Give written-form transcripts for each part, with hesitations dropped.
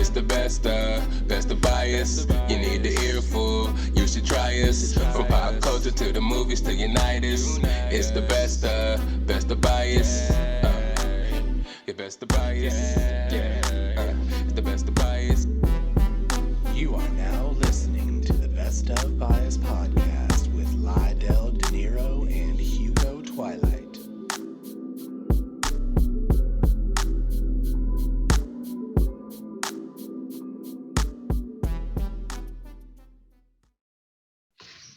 It's the best of bias. You need the earful, you should try us. From pop culture to the movies to Unitas. It's the best of bias. Your best of bias. It's the best of bias. You are now listening to the Best of Bias Podcast with Lydell Dinero and Hugo Twilight.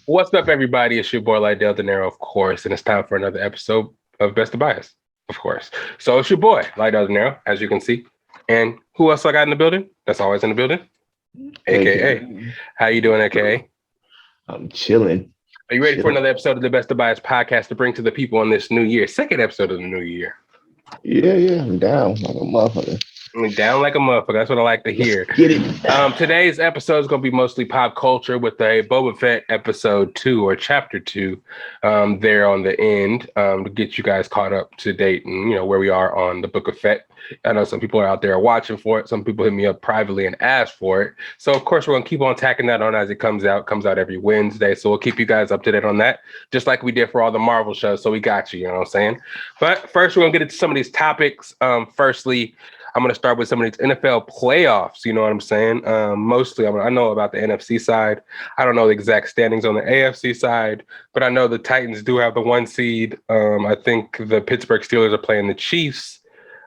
What's up, everybody? It's your boy Lydell Dinero, of course, and it's time for another episode of Best of Bias, of course. So it's your boy Lydell Dinero, as you can see, and who else I got in the building? That's always in the building, AKA. How you doing, AKA? I'm chilling. Are you ready for another episode of the Best of Bias podcast to bring to the people on this new year? Second episode of the new year. Yeah, I'm down like a motherfucker. Down like a motherfucker. That's what I like to hear. Get it. Today's episode is going to be mostly pop culture with a Book of Fett episode 2 or chapter 2 there on the end to get you guys caught up to date and, you know, where we are on the Book of Fett. I know some people are out there watching for it. Some people hit me up privately and ask for it. So, of course, we're going to keep on tacking that on as it comes out. Comes out every Wednesday. So we'll keep you guys up to date on that, just like we did for all the Marvel shows. So we got you, you know what I'm saying? But first, we're going to get into some of these topics. Firstly, I'm going to start with some of these NFL playoffs. You know what I'm saying? Mostly, I know about the NFC side. I don't know the exact standings on the AFC side, but I know the Titans do have the 1 seed. I think the Pittsburgh Steelers are playing the Chiefs.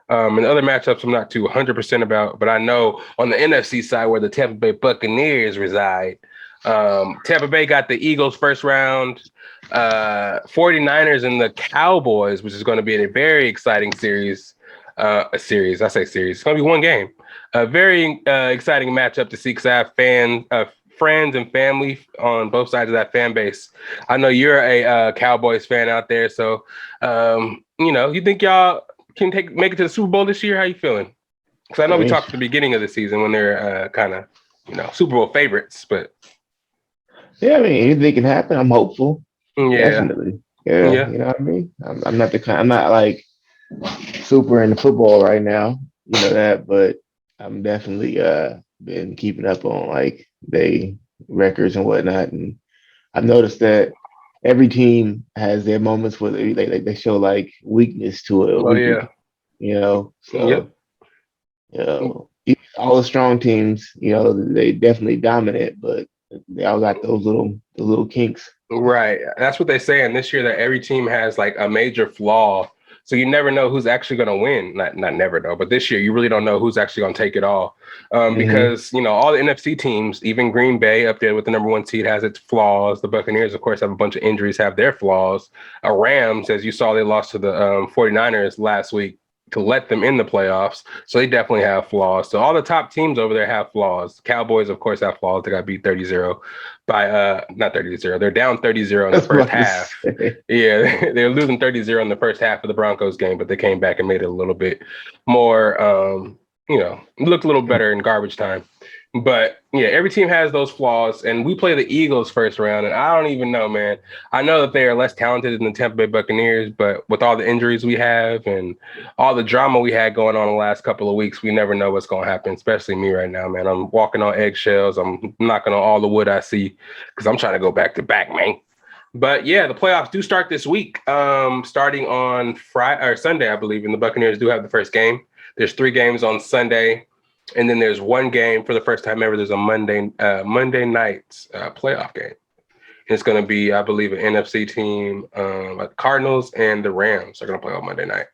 And other matchups I'm not too 100% about, but I know on the NFC side where the Tampa Bay Buccaneers reside, Tampa Bay got the Eagles first round, 49ers and the Cowboys, which is going to be a very exciting series. I say series. It's going to be one game. A very exciting matchup to see because I have friends and family on both sides of that fan base. I know you're a Cowboys fan out there, so you know, you think y'all can make it to the Super Bowl this year? How you feeling? Because I know we talked at the beginning of the season when they're kind of, you know, Super Bowl favorites, but yeah, I mean, anything can happen. I'm hopeful. Yeah, definitely. Yeah, you know what I mean. I'm not like super into football right now, you know that, but I'm definitely been keeping up on like they records and whatnot, and I've noticed that every team has their moments where they show like weakness to it. Oh yeah, you know. So yep. You know, all the strong teams, you know, they definitely dominate, but they all got those little kinks. Right. That's what they say. And this year that every team has like a major flaw. So you never know who's actually going to win. Not never know, but this year you really don't know who's actually going to take it all. Because, you know, all the NFC teams, even Green Bay up there with the number 1 seed has its flaws. The Buccaneers, of course, have a bunch of injuries, have their flaws. Rams, as you saw, they lost to the 49ers last week to let them in the playoffs. So they definitely have flaws. So all the top teams over there have flaws. Cowboys, of course, have flaws. They got beat 30-0 by not 30-0. They're down 30-0 in the first half. Yeah, they're losing 30-0 in the first half of the Broncos game, but they came back and made it a little bit more you know, looked a little better in garbage time. But yeah, every team has those flaws, and we play the Eagles first round, and I don't even know, man. I know that they are less talented than the Tampa Bay Buccaneers, but with all the injuries we have and all the drama we had going on the last couple of weeks, we never know what's going to happen, especially me right now, man. I'm walking on eggshells. I'm knocking on all the wood I see because I'm trying to go back to back, man. But yeah, the playoffs do start this week, starting on Friday or Sunday, I believe, and the Buccaneers do have the first game. There's 3 games on Sunday. And then there's 1 game for the first time ever. There's a Monday night playoff game. And it's going to be, I believe, an NFC team. Like the Cardinals and the Rams are going to play on Monday night.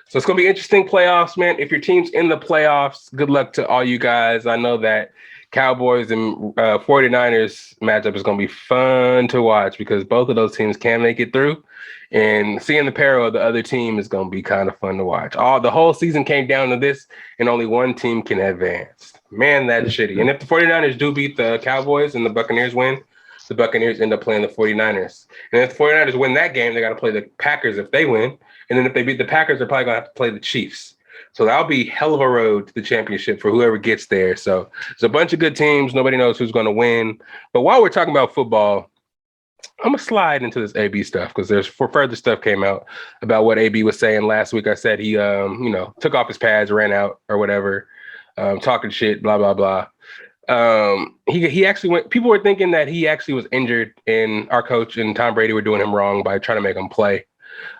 So it's going to be interesting playoffs, man. If your team's in the playoffs, good luck to all you guys. I know that Cowboys and 49ers matchup is going to be fun to watch because both of those teams can make it through. And seeing the peril of the other team is going to be kind of fun to watch. The whole season came down to this, and only one team can advance. Man, that's shitty. And if the 49ers do beat the Cowboys and the Buccaneers win, the Buccaneers end up playing the 49ers. And if the 49ers win that game, they got to play the Packers if they win. And then if they beat the Packers, they're probably going to have to play the Chiefs. So that'll be hell of a road to the championship for whoever gets there. So there's a bunch of good teams. Nobody knows who's going to win. But while we're talking about football, I'm going to slide into this AB stuff because there's further stuff came out about what AB was saying last week. I said he, took off his pads, ran out or whatever. talking shit, blah, blah, blah. He actually went, people were thinking that he actually was injured and our coach and Tom Brady were doing him wrong by trying to make him play.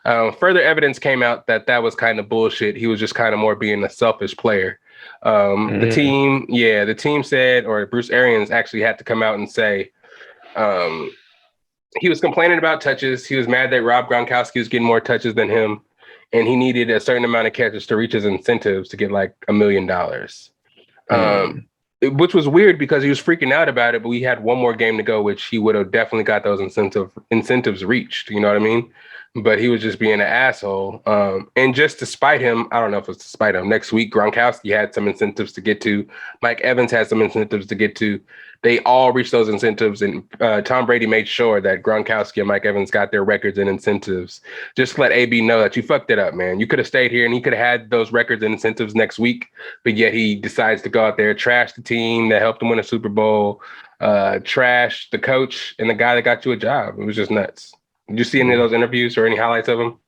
Further evidence came out that was kind of bullshit. He was just kind of more being a selfish player. The team said, or Bruce Arians actually had to come out and say, he was complaining about touches. He was mad that Rob Gronkowski was getting more touches than him, and he needed a certain amount of catches to reach his incentives to get like $1 million. Which was weird because he was freaking out about it, but we had one more game to go, which he would have definitely got those incentives reached. You know what I mean? But he was just being an asshole. And just to spite him, I don't know if it's to spite him. Next week, Gronkowski had some incentives to get to. Mike Evans had some incentives to get to. They all reached those incentives, and Tom Brady made sure that Gronkowski and Mike Evans got their records and incentives. Just to let AB know that you fucked it up, man. You could have stayed here, and he could have had those records and incentives next week, but yet he decides to go out there, trash the team that helped him win a Super Bowl, trash the coach and the guy that got you a job. It was just nuts. Did you see any of those interviews or any highlights of them?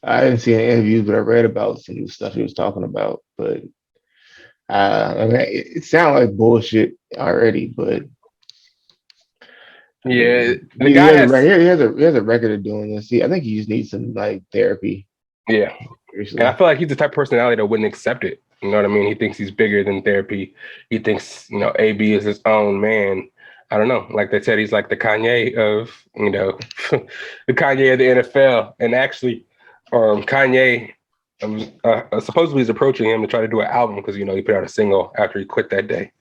I didn't see any interviews, but I read about some of the stuff he was talking about. But I mean, it sounded like bullshit already. But yeah, he has a record of doing this. I think he just needs some like therapy. Yeah, and I feel like he's the type of personality that wouldn't accept it. You know what I mean? He thinks he's bigger than therapy. He thinks AB is his own man. I don't know. Like they said, he's like the Kanye of, the Kanye of the NFL. And actually, Kanye supposedly is approaching him to try to do an album because, he put out a single after he quit that day.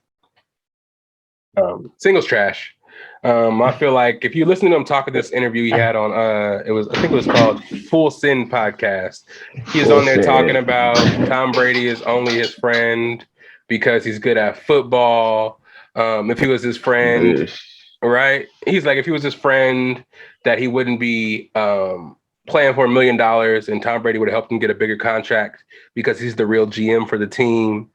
Singles trash. I feel like if you listen to him talk in this interview he had on, I think it was called Full Sin Podcast. He's on there talking about Tom Brady is only his friend because he's good at football. If he was his friend, right? He's like, if he was his friend, that he wouldn't be playing for $1 million and Tom Brady would have helped him get a bigger contract because he's the real GM for the team.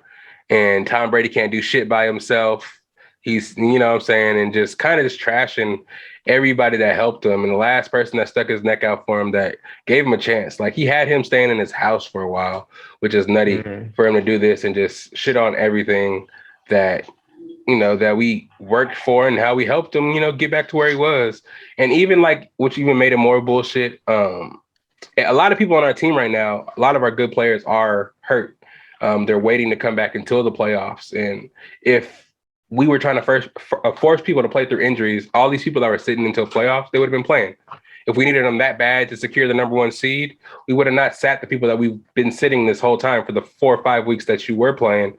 And Tom Brady can't do shit by himself. He's, what I'm saying, and just kind of just trashing everybody that helped him. And the last person that stuck his neck out for him that gave him a chance, like he had him staying in his house for a while, which is nutty for him to do this and just shit on everything that that we worked for and how we helped him, get back to where he was. And even like, which even made it more bullshit. A lot of people on our team right now, a lot of our good players are hurt. They're waiting to come back until the playoffs. And if we were trying to force people to play through injuries, all these people that were sitting until playoffs, they would have been playing. If we needed them that bad to secure the number 1 seed, we would have not sat the people that we've been sitting this whole time for the 4 or 5 weeks that you were playing.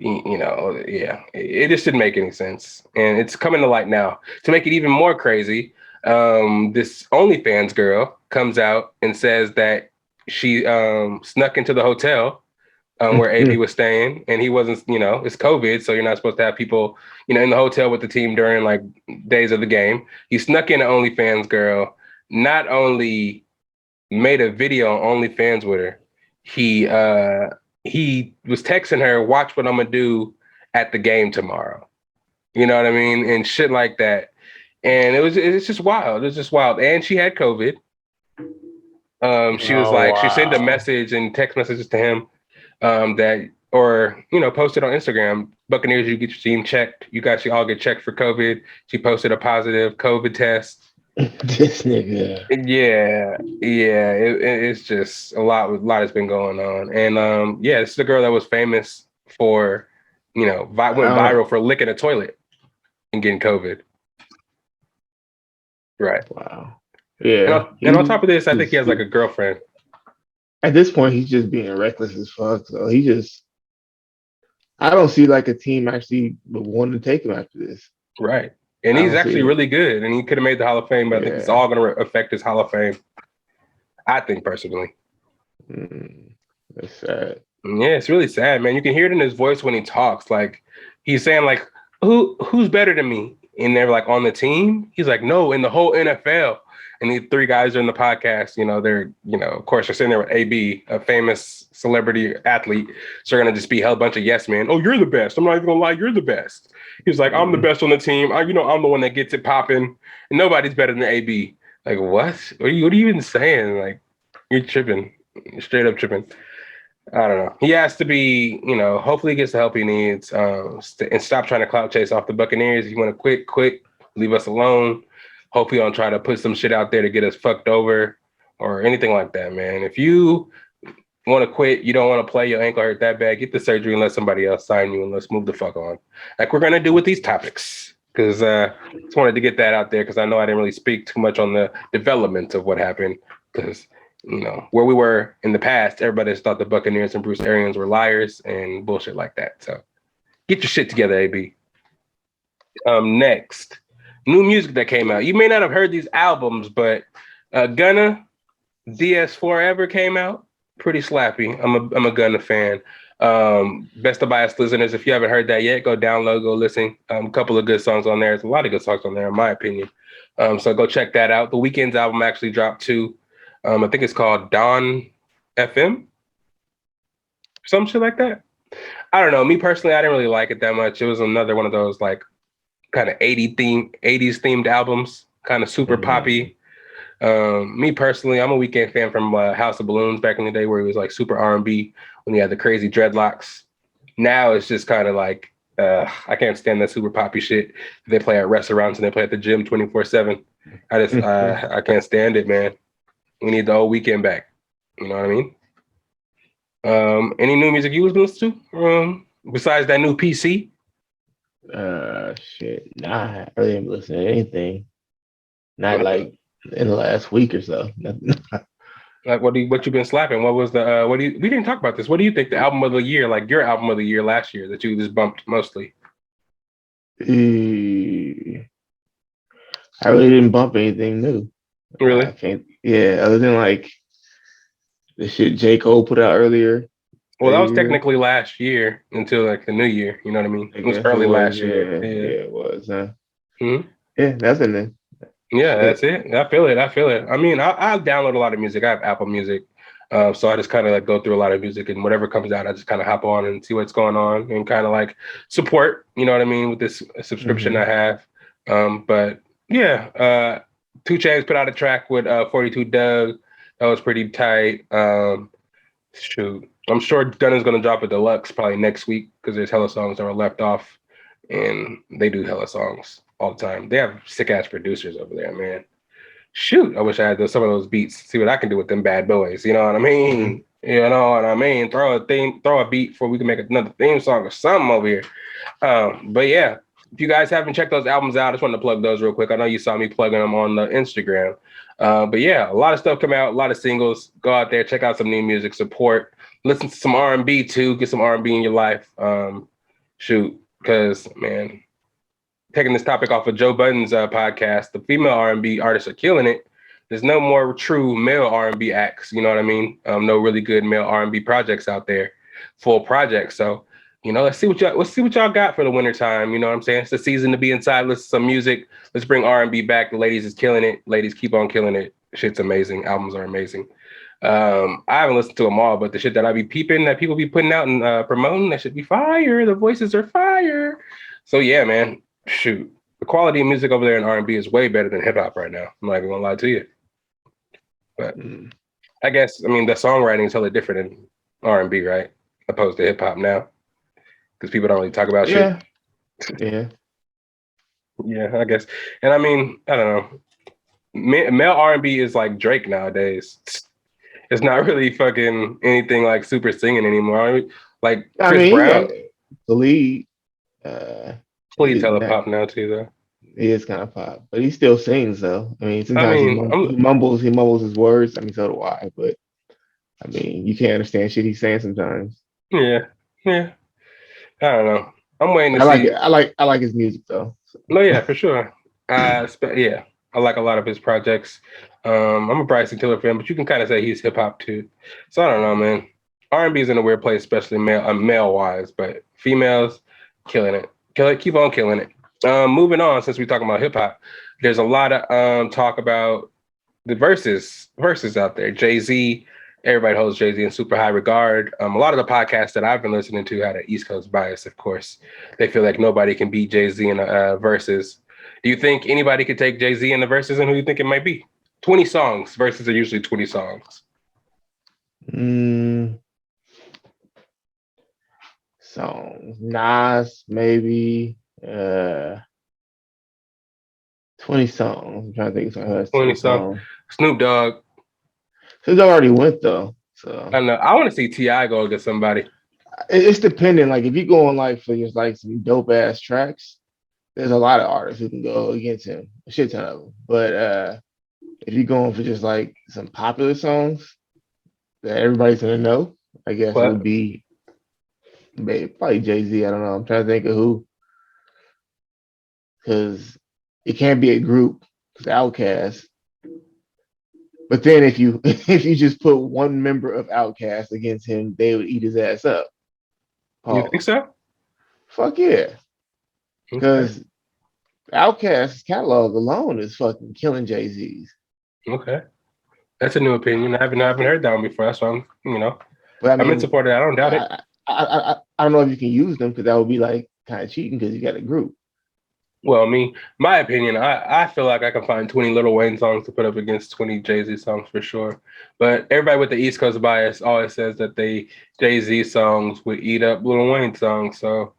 It just didn't make any sense. And it's coming to light now. To make it even more crazy, this OnlyFans girl comes out and says that she snuck into the hotel where AB was staying, and he wasn't, it's COVID, so you're not supposed to have people, in the hotel with the team during like days of the game. He snuck in an OnlyFans girl, not only made a video on OnlyFans with her, he was texting her, watch what I'm going to do at the game tomorrow. You know what I mean? And shit like that. And it's just wild. It's just wild. And she had COVID. She was like, she sent a message and text messages to him posted on Instagram, Buccaneers, you get your team checked. You guys should all get checked for COVID. She posted a positive COVID test. This nigga. Yeah. It's just a lot has been going on. And this is the girl that was famous for, went viral for licking a toilet and getting COVID. Right. Wow. Yeah. And on top of this, I think he has like a girlfriend. At this point, he's just being reckless as fuck. So I don't see like a team actually wanting to take him after this. Right. And he's actually really good, and he could have made the Hall of Fame, but I think it's all going to affect his Hall of Fame. I think personally. That's sad. Yeah, it's really sad, man. You can hear it in his voice when he talks. Like he's saying, like, who's better than me? And they're like on the team. He's like, no, in the whole NFL. And these 3 guys are in the podcast. They're, of course, they're sitting there with AB, a famous celebrity athlete. So they're gonna just be a bunch of yes men. Oh, you're the best. I'm not even gonna lie, you're the best. He's like, I'm the best on the team. I'm the one that gets it popping, and nobody's better than AB. Like, what? What are you even saying? Like, you're tripping. You're straight up tripping. I don't know. He has to be, hopefully he gets the help he needs, and stop trying to clout chase off the Buccaneers. If you want to quit, leave us alone. Hope he don't try to put some shit out there to get us fucked over or anything like that, man. If you want to quit, you don't want to play, your ankle hurt that bad, get the surgery and let somebody else sign you and let's move the fuck on. Like we're going to do with these topics. Because just wanted to get that out there because I know I didn't really speak too much on the development of what happened because where we were in the past, everybody just thought the Buccaneers and Bruce Arians were liars and bullshit like that. So get your shit together, AB. Next, new music that came out. You may not have heard these albums, but Gunna DS Forever came out. Pretty slappy. I'm a Gunna fan. Best of Bias listeners, if you haven't heard that yet, go download, go listen. A couple of good songs on there. There's a lot of good songs on there, in my opinion. So go check that out. The Weeknd's album actually dropped too. I think it's called Dawn FM, some shit like that. I don't know. Me personally, I didn't really like it that much. It was another one of those like kind of 80s themed albums, kind of super poppy. Me personally, I'm a Weeknd fan from House of Balloons back in the day where he was like super R&B when he had the crazy dreadlocks. Now it's just kind of like, I can't stand that super poppy shit. They play at restaurants and they play at the gym 24/7. I can't stand it, man. We need the old Weeknd back. You know what I mean? Any new music you was listening to? Besides that new PC? Shit. Nah, I really didn't listen to anything. Not like in the last week or so. Like what you been slapping? What was the we didn't talk about this. What do you think the album of the year, like your album of the year last year that you just bumped mostly? I really didn't bump anything new. Really? I can't. Yeah, other than like the shit J. Cole put out earlier. Well, that was technically last year until like the new year. You know what I mean? It was early last year. Yeah, it was. Mm-hmm. Yeah, that's in there. Yeah, that's it. I feel it. I mean, I download a lot of music. I have Apple Music. So I just kind of like go through a lot of music and whatever comes out, I just kind of hop on and see what's going on and kind of like support, you know what I mean, with this subscription I have. But yeah, 2 Chainz put out a track with 42 Doug. That was pretty tight. Shoot. I'm sure Gunna's going to drop a deluxe probably next week because there's hella songs that were left off and they do hella songs all the time. They have sick ass producers over there, man. Shoot, I wish I had some of those beats. See what I can do with them bad boys. You know what I mean? You know what I mean? Throw a beat before we can make another theme song or something over here. But yeah, if you guys haven't checked those albums out, I just wanted to plug those real quick. I know you saw me plugging them on the Instagram. But yeah, a lot of stuff come out, a lot of singles. Go out there, check out some new music, support, listen to some R&B too, get some R&B in your life. Shoot, because man, taking this topic off of Joe Budden's podcast, the female R&B artists are killing it. There's no more true male R&B acts, you know what I mean? No really good male R&B projects out there, full projects. So, let's see what y'all got for the winter time. You know what I'm saying? It's the season to be inside, listen to some music. Let's bring R&B back. The ladies is killing it. Ladies keep on killing it. Shit's amazing. Albums are amazing. I haven't listened to them all, but the shit that I be peeping that people be putting out and promoting, that should be fire. The voices are fire. So yeah, man. Shoot, the quality of music over there in R&B is way better than hip hop right now. I'm not even gonna lie to you. But I guess the songwriting is hella different in R&B, right? Opposed to hip hop now, because people don't really talk about shit. Yeah, I guess. And I don't know. Male R&B is like Drake nowadays. It's not really fucking anything like super singing anymore. Like Chris Brown, the lead. Please tell the pop now too, though. He is kind of pop, but he still sings though. Sometimes he mumbles his words. So do I, but you can't understand shit he's saying sometimes. Yeah. I don't know. I'm waiting to see. I like his music though. No, yeah, for sure. Yeah, I like a lot of his projects. I'm a Bryson Tiller fan, but you can kind of say he's hip hop too. So I don't know, man. R&B is in a weird place, especially male wise, but females killing it. Keep on killing it. Moving on, since we're talking about hip hop, there's a lot of talk about the verses out there. Jay-Z, everybody holds Jay-Z in super high regard. A lot of the podcasts that I've been listening to had an East Coast bias, of course. They feel like nobody can beat Jay-Z in the verses. Do you think anybody could take Jay-Z in the verses, and who do you think it might be? 20 songs. Verses are usually 20 songs. songs. Nas, maybe 20 songs. I'm trying to think of something that's 20 20 songs. songs. Snoop Dogg. Since I already went though. So I know. I want to see T.I. go against somebody. it's dependent. Like if you going like for just like some dope ass tracks, there's a lot of artists who can go against him. A shit ton of them. But if you're going for just like some popular songs that everybody's gonna know, I guess it would But be maybe probably Jay-Z. I don't know. I'm trying to think of who. Because it can't be a group. It's Outkast. But then if you if you just put one member of Outkast against him, they would eat his ass up. you think Pause. so? Fuck yeah. Okay. Because Outkast's catalog alone is fucking killing Jay-Z's. Okay. That's a new opinion. I haven't heard that one before. That's why But I I'm in mean, support of it. I don't doubt it. I don't know if you can use them because that would be like kind of cheating because you got a group. Well, my opinion, I feel like I can find 20 Lil Wayne songs to put up against 20 Jay-Z songs for sure. But everybody with the East Coast bias always says that Jay-Z songs would eat up Lil Wayne songs. So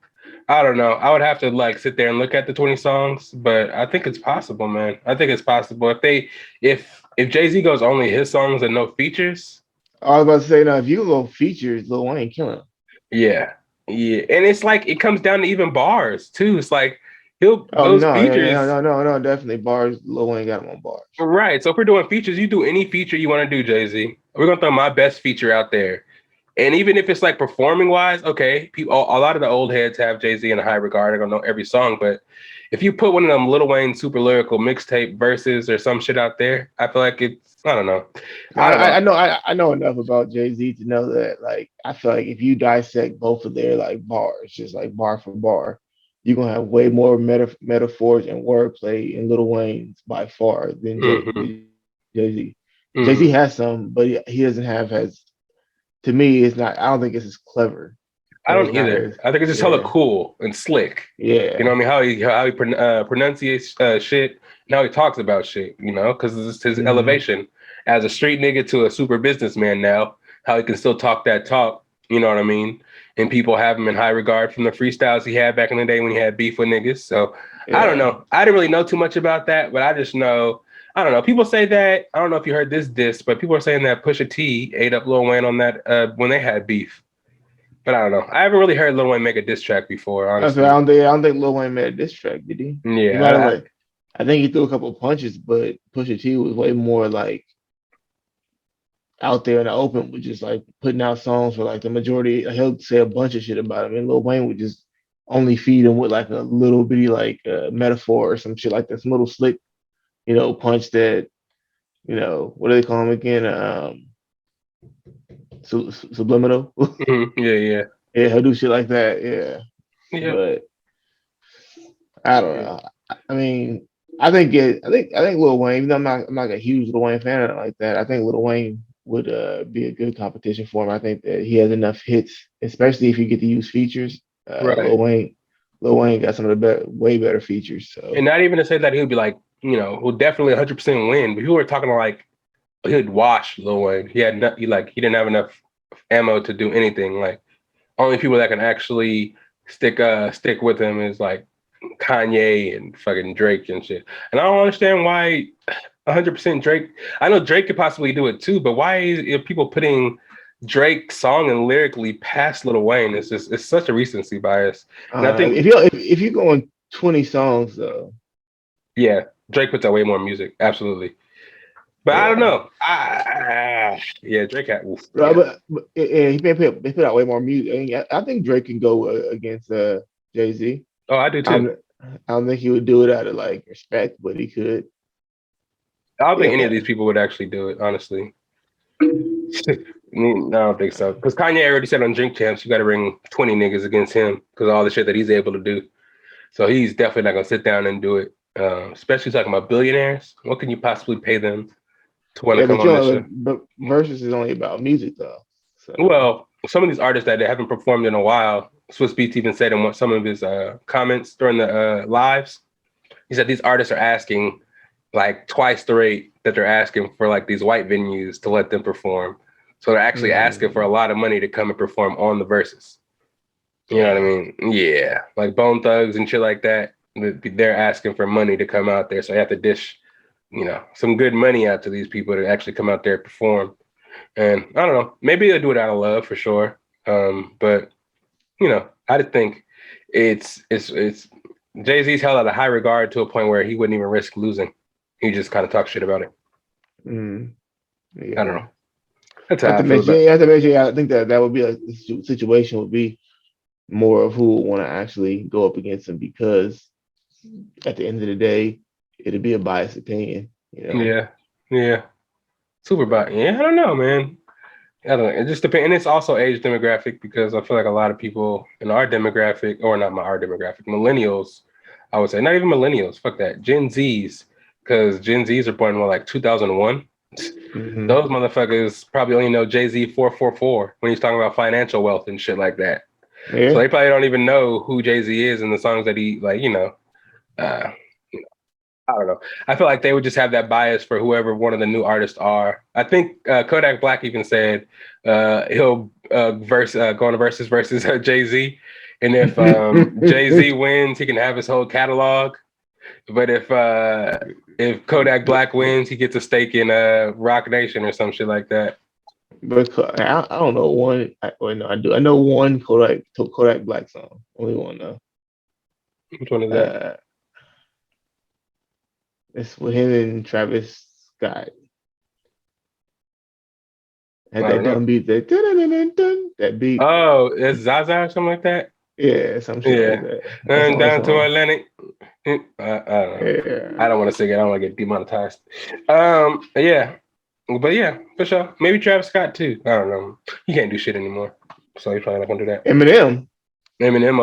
I don't know. I would have to like sit there and look at the 20 songs, but I think it's possible, man. I think it's possible. If Jay-Z goes only his songs and no features, I was about to say, now if you go features, Lil Wayne killing him. yeah. Yeah. And it's like it comes down to even bars too. It's like Oh those no, features. no, definitely bars. Lil Wayne got him on bars. Right. So if we're doing features, you do any feature you want to do, Jay-Z. We're gonna throw my best feature out there. And even if it's like performing wise, okay, people a lot of the old heads have Jay-Z in a high regard. They're gonna know every song. But if you put one of them Lil Wayne super lyrical mixtape verses or some shit out there, I feel like I don't know. I know enough about Jay-Z to know that like I feel like if you dissect both of their like bars, just like bar for bar, you're gonna have way more metaphors and wordplay in Lil Wayne's by far than Mm-hmm. Jay-Z. Mm-hmm. Jay-Z has some, but he doesn't have as to me, it's not I don't think it's as clever. I And it's don't not either. as I think it's just hella yeah. cool and slick. You know Yeah. what I mean? How he pronunciates shit and how he talks about shit, you know, because it's his Mm-hmm. elevation as a street nigga to a super businessman now, how he can still talk that talk, you know what I mean? And people have him in high regard from the freestyles he had back in the day when he had beef with niggas. So I don't Yeah. know. I didn't really know too much about that, but I just know, I don't know. People say that, I don't know if you heard this diss, but people are saying that Pusha T ate up Lil Wayne on that when they had beef. But I don't know. I haven't really heard Lil Wayne make a diss track before, I honestly. don't think Lil Wayne made a diss track, did he? He might have Yeah, like I think he threw a couple of punches, but Pusha T was way more like out there in the open with just like putting out songs for like the majority. He'll say a bunch of shit about him, and Lil Wayne would just only feed him with like a little bitty like metaphor or some shit like that, some little slick, punch that what do they call him again? Subliminal. Yeah, yeah, Yeah, he'll do shit like that. Yeah, yeah. but I don't know. I mean, I think Lil Wayne. Even though I'm not a huge Lil Wayne fan or like that. I think Lil Wayne would be a good competition for him. I think that he has enough hits, especially if you get to use features. Right. Lil Wayne got some of the way better features. And So not even to say that he would be like, will definitely 100% win. But people were talking like he would wash Lil Wayne. He didn't have enough ammo to do anything. Like only people that can actually stick with him is like Kanye and fucking Drake and shit. And I don't understand why 100% Drake. I know Drake could possibly do it too, but why are people putting Drake song and lyrically past Lil Wayne? It's such a recency bias. And I think if you go on 20 songs though, yeah, Drake puts out way more music, absolutely. But I don't yeah. know. Yeah, Drake had Right, yeah. but yeah, they put out way more music. I think Drake can go against Jay Z. Oh, I do too. I'm I don't think he would do it out of like respect, but he could. I don't think any of Yeah, these people would actually do it, honestly. I don't think so. Because Kanye already said on Drink Champs, you got to bring 20 niggas against him because of all the shit that he's able to do. So he's definitely not going to sit down and do it. Especially talking about billionaires. What can you possibly pay them to want to yeah, come on this show? but Versus is only about music though. So Well, some of these artists that they haven't performed in a while, Swiss Beats even said in some of his comments during the lives, he said these artists are asking like twice the rate that they're asking for like these white venues to let them perform. So they're actually asking for a lot of money to come and perform on the Verzuz. You know what I mean? Yeah, like Bone Thugs and shit like that. They're asking for money to come out there, so they have to dish, some good money out to these people to actually come out there and perform. And I don't know, maybe they'll do it out of love for sure. But I just think it's Jay-Z's held at a high regard to a point where he wouldn't even risk losing. He just kind of talks shit about it. Yeah. I don't know. That's I how I feel about it. have to mention, I think that would be the situation would be more of who would want to actually go up against him, because at the end of the day, it'd be a biased opinion. Yeah. Super biased. Yeah, I don't know, man. I don't know. It just depends. And it's also age demographic, because I feel like a lot of people in our demographic, or not our demographic, millennials, I would say, not even millennials, fuck that, Gen Zs, because Gen Zs are born in like 2001. Those motherfuckers probably only know Jay-Z 444 when he's talking about financial wealth and shit like that. Yeah. So they probably don't even know who Jay-Z is and the songs that he I don't know. I feel like they would just have that bias for whoever one of the new artists are. I think Kodak Black even said he'll go on a versus Jay-Z. And if Jay-Z wins, he can have his whole catalog. But if Kodak Black wins, he gets a stake in Rock Nation or some shit like that. But I don't know one. I do. I know one Kodak Black song. Only one though. Which one is that? It's with him and Travis Scott. Had that dumb beat, that beat. Oh, it's Zaza or something like that? Yeah, some shit like that. And down to Atlantic. I don't know. Yeah. I don't want to sing it. I don't want to get demonetized. Yeah. But yeah, for sure. Maybe Travis Scott too. I don't know. He can't do shit anymore. So he's probably not gonna do that. Eminem,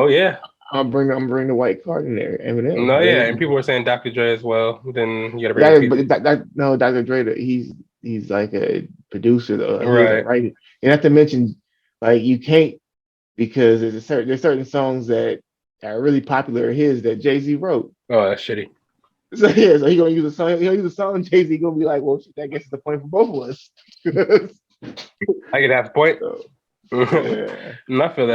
oh yeah. I'm bring the white card in there. Eminem. No, yeah, and people were saying Dr. Dre as well. Then you gotta bring no, Dr. Dre. He's like a producer though. Right. Right. And not to mention, like, you can't, because there's certain songs that are really popular of his that Jay-Z wrote. Oh, that's shitty. So he gonna use a song. He'll use a song. Jay-Z gonna be like, well, that gets the point for both of us. I could have a point. So, yeah. I feel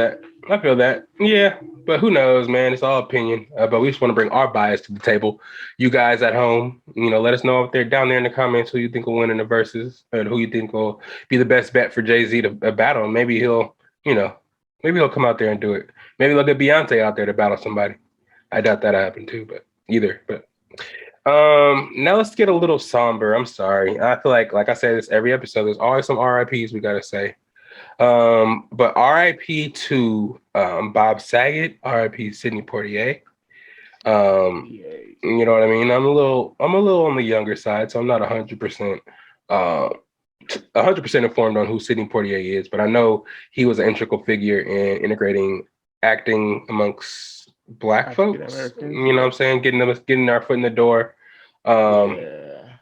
that. Yeah, but who knows, man? It's all opinion. But we just want to bring our bias to the table. You guys at home, let us know if they're down there in the comments who you think will win in the Verzuz, and who you think will be the best bet for Jay-Z to battle. Maybe he'll come out there and do it. Maybe they'll get Beyonce out there to battle somebody. I doubt that'll happen too, but now let's get a little somber. I'm sorry. I feel like I say this every episode, there's always some RIPs we gotta say. But RIP to Bob Saget, RIP Sidney Poitier. You know what I mean? I'm a little on the younger side, so I'm not 100% informed on who Sidney Poitier is, but I know he was an integral figure in integrating acting amongst Black folks. You know what I'm saying? Getting our foot in the door.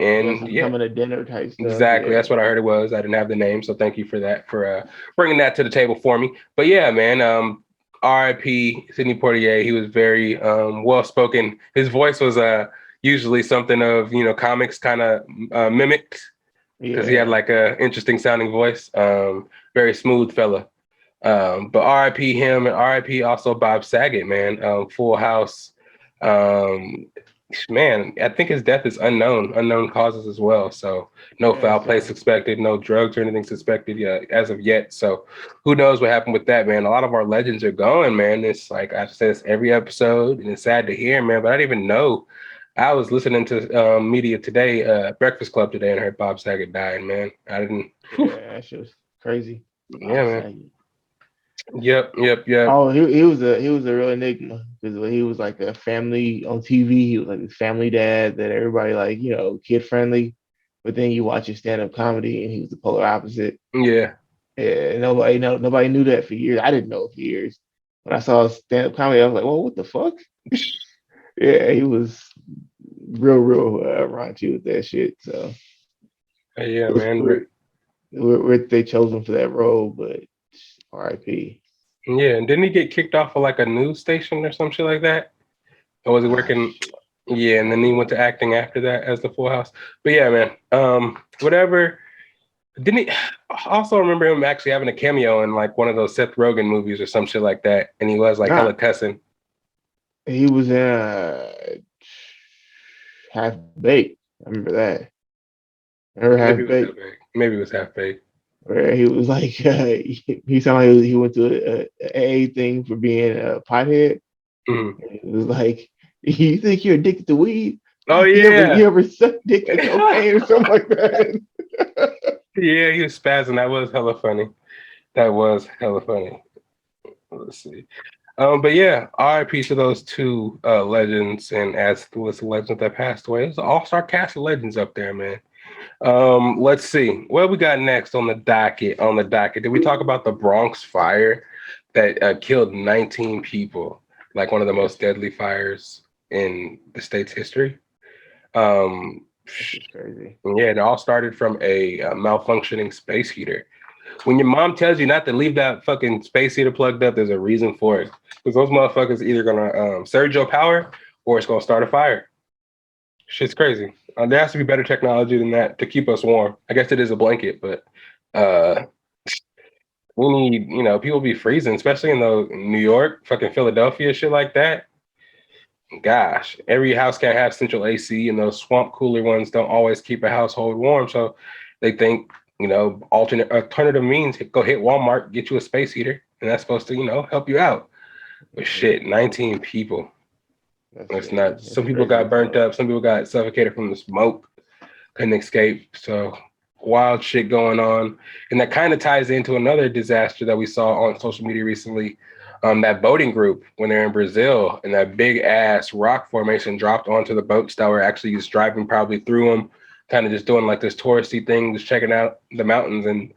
And becoming a dinner type stuff. Exactly. Yeah. That's what I heard it was. I didn't have the name, so thank you for that, for bringing that to the table for me. But yeah, man, R.I.P. Sidney Poitier. He was very well spoken. His voice was usually something of comics kind of mimicked, because he had like a interesting sounding voice. Very smooth fella. But R.I.P. him, and R.I.P. also Bob Saget, man. Full House. Man, I think his death is unknown causes as well. So no foul play suspected, no drugs or anything suspected as of yet. So who knows what happened with that, man? A lot of our legends are going, man. It's like I say this every episode, and it's sad to hear, man. But I didn't even know. I was listening to media today, Breakfast Club today, and heard Bob Saget died, man. I didn't. Yeah, that shit was crazy. Yeah, man. Yep. Oh, he was a real enigma, because he was like a family on TV. He was like a family dad that everybody kid friendly, but then you watch his stand up comedy and he was the polar opposite. Yeah. Nobody knew that for years. I didn't know for years. When I saw stand up comedy, I was like, "Well, what the fuck?" Yeah, he was real raunchy with that shit. So yeah, man. They chose him for that role, but R.I.P. Yeah, and didn't he get kicked off of like a news station or some shit like that? Or was he working? Yeah, and then he went to acting after that as the Full House. But yeah, man, whatever. Didn't he? I also remember him actually having a cameo in like one of those Seth Rogen movies or some shit like that, and he was like Nah, hella cussing. he was in Half Baked. I remember that. Remember Maybe Half it was half Baked? baked. Maybe it was half baked. Where he was like, he sounded like he went to a thing for being a pothead. Mhm. And it was like, you think you're addicted to weed? Oh You yeah, ever suck dick to cocaine or something like that? yeah, he was spazzing. That was hella funny. That was hella funny. Let's see. But yeah, RIP to those two legends, and as the list of legends that passed away, there's an all-star cast of legends up there, man. Let's see what we got next on the docket. Did we talk about the Bronx fire that killed 19 people? Like one of the Yes, most deadly fires in the state's history. Um, that's just crazy. yeah, it all started from a malfunctioning space heater. When your mom tells you not to leave that fucking space heater plugged up, there's a reason for it. Because those motherfuckers either gonna surge your power or it's gonna start a fire. Shit's crazy. There has to be better technology than that to keep us warm. I guess it is a blanket, but uh, we need, people be freezing, especially in the New York, fucking Philadelphia, shit like that. Gosh, every house can't have central AC, and those swamp cooler ones don't always keep a household warm. So they think, alternative means go hit Walmart, get you a space heater, and that's supposed to, help you out. But shit, 19 people. That's not. That's Some people crazy got as burnt fuck. up. Some people got suffocated from the smoke, couldn't escape. So wild shit going on. And that kind of ties into another disaster that we saw on social media recently. That boating group when they're in Brazil and that big ass rock formation dropped onto the boats that were actually just driving probably through them, kind of just doing like this touristy thing, just checking out the mountains. And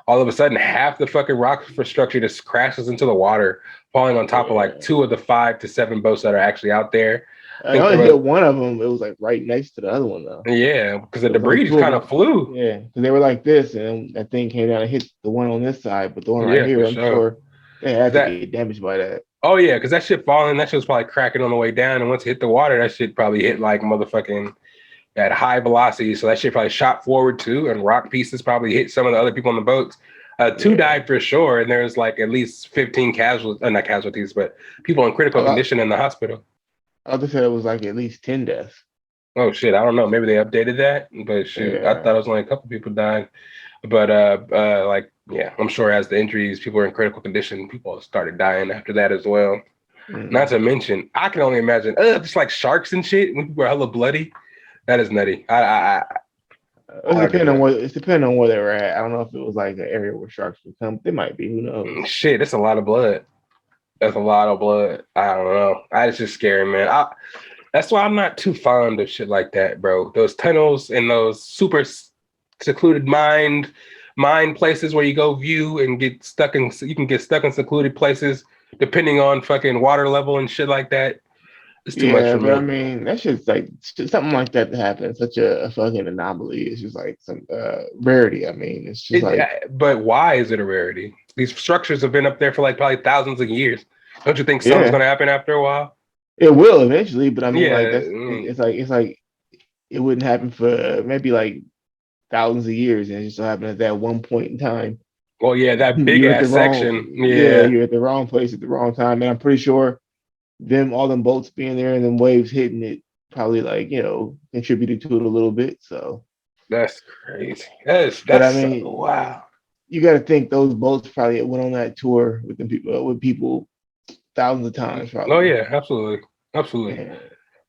all of a sudden, half the fucking rock infrastructure just crashes into the water, falling on top of like Yeah. 2 of the 5 to 7 boats that are actually out there. I I think there only was, hit one of them. It was like right next to the other one though. yeah, because the It was only debris just two of kind them. of flew. Yeah, because they were like this, and that thing came down and hit the one on this side, but the one right Yeah, for here, I'm sure. sure they had to That get damaged by that. Oh yeah, because that shit falling, that shit was probably cracking on the way down, and once it hit the water, that shit probably hit like motherfucking at high velocity. So that shit probably shot forward too, and rock pieces probably hit some of the other people on the boats. Two Yeah, died for sure, and there's like at least 15 casualties, not casualties, but people in critical I thought condition in the hospital. they said it was like at least 10 deaths. Oh shit, I don't know. Maybe they updated that, but shoot, I thought Yeah. it was only a couple people died. But like yeah, I'm sure as the injuries, people were in critical condition, people started dying after that as well. Not Mm. to mention, I can only imagine, just like sharks and shit when people are hella bloody. That is nutty. I don't do that. It's depending on where they were at. I don't know if it was like an area where sharks would come. They might be. Who knows? Shit, that's a lot of blood. That's a lot of blood. I don't know. It's just scary, man. That's why I'm not too fond of shit like that, bro. Those tunnels and those super secluded mine places where you go view and you can get stuck in secluded places depending on fucking water level and shit like that. It's too much Yeah, for but I me. mean, that's just like something like that to happen. Such a fucking anomaly. It's just like some rarity. I mean, it's just like But why is it a rarity? These structures have been up there for like probably thousands of years. Don't you think something's yeah, gonna happen after a while? it will eventually. But I mean, like Yeah. that's it's like it wouldn't happen for maybe like thousands of years, and it just so happened at that one point in time. Well, yeah, that big You're at the ass wrong, section. yeah, Yeah. you're at the wrong place at the wrong time, and I'm pretty sure all them boats being there and them waves hitting it probably like contributed to it a little bit. So, That's crazy. but I That's mean, wow. you got to think those boats probably went on that tour with them people thousands of times Oh probably. yeah, absolutely. Absolutely. And,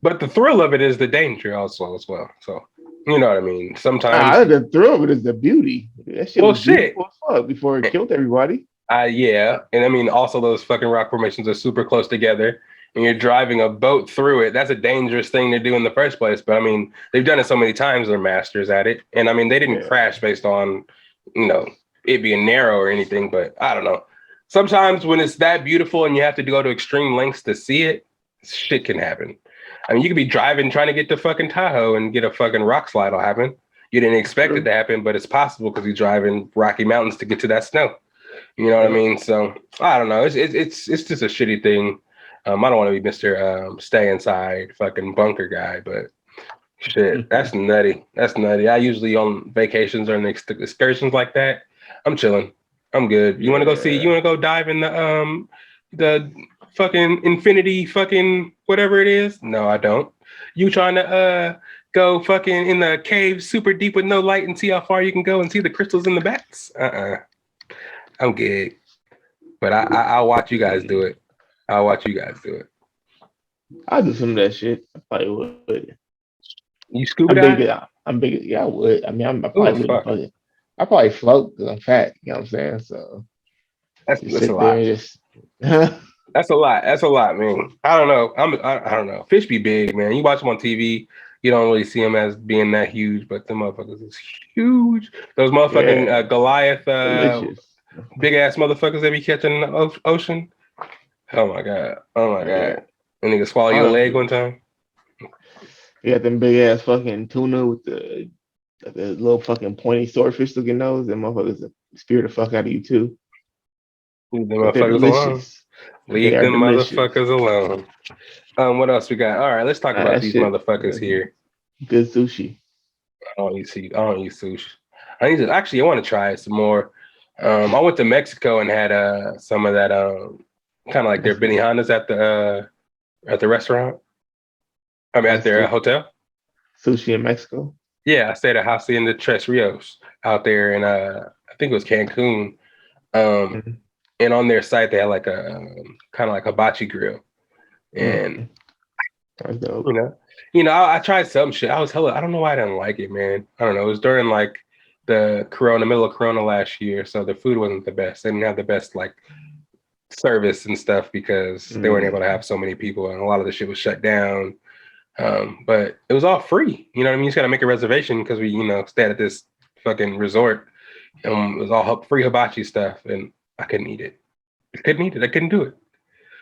But the thrill of it is the danger also as well. So you know what I mean? Sometimes the thrill of it is the beauty. That shit well was shit. beautiful as fuck before it killed everybody. Yeah. And I mean also those fucking rock formations are super close together. And you're driving a boat through it. That's a dangerous thing to do in the first place. But I mean, they've done it so many times, they're masters at it. And I mean, they didn't Yeah. crash based on, it being narrow or anything, but I don't know. Sometimes when it's that beautiful and you have to go to extreme lengths to see it, shit can happen. I mean, you could be driving trying to get to fucking Tahoe and get a fucking rock slide will happen. You didn't expect it True. to happen, but it's possible because you drive in Rocky Mountains to get to that snow. You know what I Yep. mean? So I don't know. It's just a shitty thing. I don't want to be Mr. Stay inside fucking bunker guy, but Shit, that's nutty. That's nutty. I usually on vacations or excursions like that. I'm chilling. I'm good. You want to go see? You want to go dive in the fucking infinity fucking whatever it is? No, I don't. You trying to go fucking in the cave super deep with no light and see how far you can go and see the crystals in the backs? I'm good. But I'll watch you guys do it. I'll watch you guys do it. I'll do some of that shit. I probably would. You scuba dive? I'm big. Yeah, I would. I mean, I probably wouldn't. I probably float because I'm fat. You know what I'm saying? So that's a lot. That's a lot. That's a lot, man. I don't know. I don't know. Fish be big, man. You watch them on TV, you don't really see them as being that huge, but the motherfuckers is huge. Those motherfucking Goliath, big ass motherfuckers that be catching in the ocean. Oh my god. Oh my god. And nigga swallow your leg one time. You got them big ass fucking tuna with the little fucking pointy swordfish looking nose. Them motherfuckers spear the fuck out of you too. Leave them motherfuckers alone. Leave them motherfuckers alone. What else we got? All right, let's talk about these motherfuckers here. Good sushi. I don't eat sushi. I want to try it some more. I went to Mexico and had some of that kind of like their benihanas at the restaurant. I mean, at their hotel. Sushi in Mexico? Yeah, I stayed at Hacienda Tres Rios out there in, I think it was Cancun. And on their site, they had like a kind of like hibachi grill. And, I tried some shit. I don't know why I didn't like it, man. I don't know. It was during like the middle of Corona last year. So the food wasn't the best. They didn't have the best like service and stuff because they weren't able to have so many people. And a lot of the shit was shut down. But it was all free. You know what I mean? You just got to make a reservation because we, stayed at this fucking resort. It was all free hibachi stuff. And I couldn't eat it. I couldn't do it.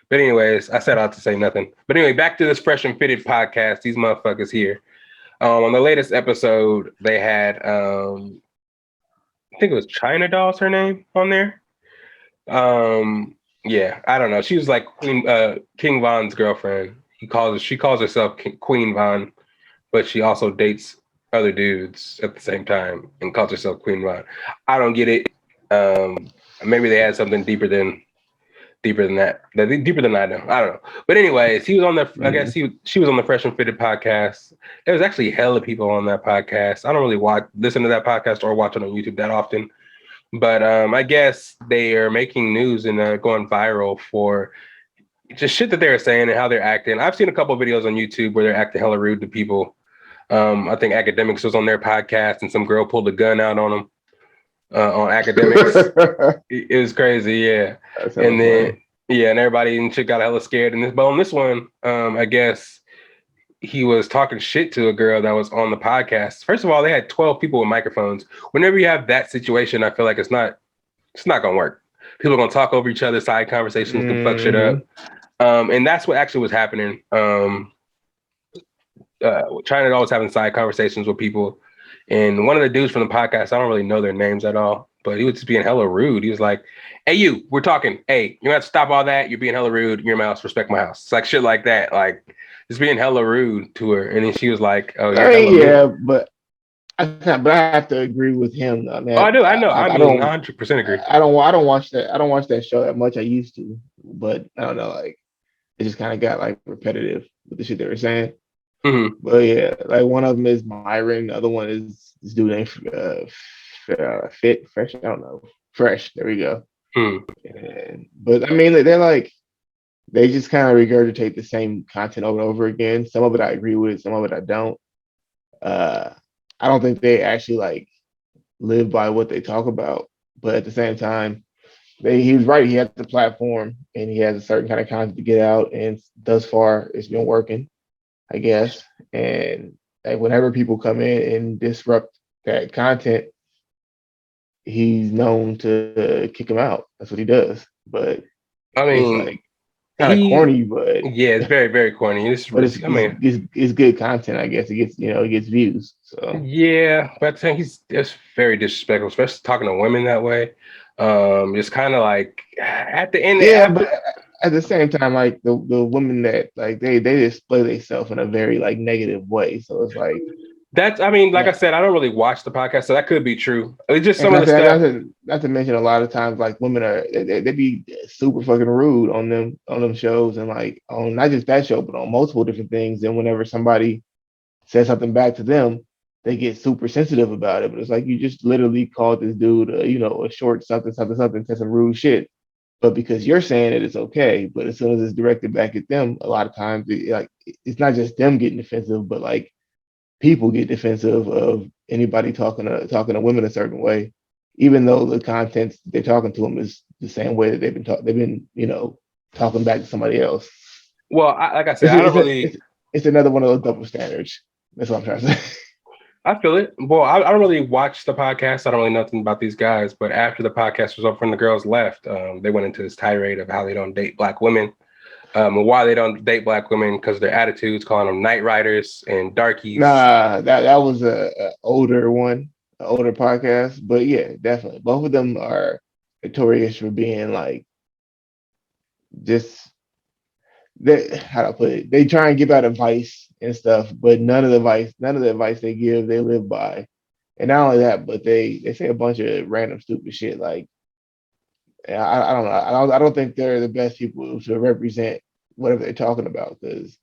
But anyways, I set out to say nothing. But anyway, back to this Fresh and Fitted podcast. These motherfuckers here. On the latest episode, they had, I think it was China Doll's her name on there. Yeah, I don't know. She was like King Von's girlfriend. She calls herself Queen Von, but she also dates other dudes at the same time and calls herself Queen Von. I don't get it. Maybe they had something deeper than that. Deeper than I know. I don't know. But anyways, he was on the. I guess she was on the Fresh and Fitted podcast. There was actually hella people on that podcast. I don't really listen to that podcast or watch it on YouTube that often. But I guess they are making news and going viral for just shit that they're saying and how they're acting. I've seen a couple of videos on YouTube where they're acting hella rude to people. I think Academics was on their podcast and some girl pulled a gun out on them on Academics. It was crazy, yeah. And then and everybody and shit got hella scared. But on this one, I guess he was talking shit to a girl that was on the podcast. First of all, they had 12 people with microphones. Whenever you have that situation, I feel like it's not gonna work. People are gonna talk over each other, side conversations can fuck shit up. And that's what actually was happening. China Doll was having side conversations with people. And one of the dudes from the podcast, I don't really know their names at all, but he was just being hella rude. He was like, hey, you, we're talking. Hey, you have to stop all that. You're being hella rude. You're in my house. Respect my house. It's like shit like that. Like just being hella rude to her. And then she was like, oh, yeah. But I have to agree with him. I mean, I do. I know. I don't 100% agree. I don't watch that. I don't watch that show that much. I used to, but I don't know. Like it just kind of got like repetitive with the shit they were saying. Mm-hmm. But yeah, like one of them is Myron. The other one is this dude named Fresh. I don't know. Fresh. There we go. But I mean, they're like they just kind of regurgitate the same content over and over again. Some of it I agree with. Some of it I don't. I don't think they actually like live by what they talk about. But at the same time, he was right. He has the platform and he has a certain kind of content to get out. And thus far, it's been working, I guess. And like, whenever people come in and disrupt that content, he's known to kick them out. That's what he does. But I mean, it's like kind of corny, but yeah, it's very, very corny. It's good content, I guess. It gets views. So yeah, but I think it's very disrespectful, especially talking to women that way. Just kind of like at the end. Yeah, but at the same time, like the women that like they display themselves in a very like negative way. So it's like That's, I mean, like I yeah. said, I don't really watch the podcast, so that could be true. It's just And some of not the to, not stuff. to not to mention a lot of times like women are they be super fucking rude on them shows and like on not just that show but on multiple different things. And whenever somebody says something back to them, they get super sensitive about it. But it's like you just literally called this dude a short something something something said some rude shit. But because you're saying it, it's okay. But as soon as it's directed back at them, a lot of times it's not just them getting defensive, but like people get defensive of anybody talking to women a certain way, even though the content they're talking to them is the same way that they've been talking back to somebody else. Well, like I said, It's I don't it's, a, really. it's it's another one of those double standards. That's what I'm trying to say. I feel it. Well, I don't really watch the podcast. I don't really know nothing about these guys. But after the podcast was over and the girls left, they went into this tirade of how they don't date black women, and why they don't date black women because their attitudes, calling them night riders and darkies. Nah, that was a older one, an older podcast. But yeah, definitely, both of them are notorious for being like just they how do I put it? They try and give out advice and stuff, but none of the advice they give, they live by. And not only that, but they say a bunch of random stupid shit. Like I don't know. I don't think they're the best people to represent whatever they're talking about because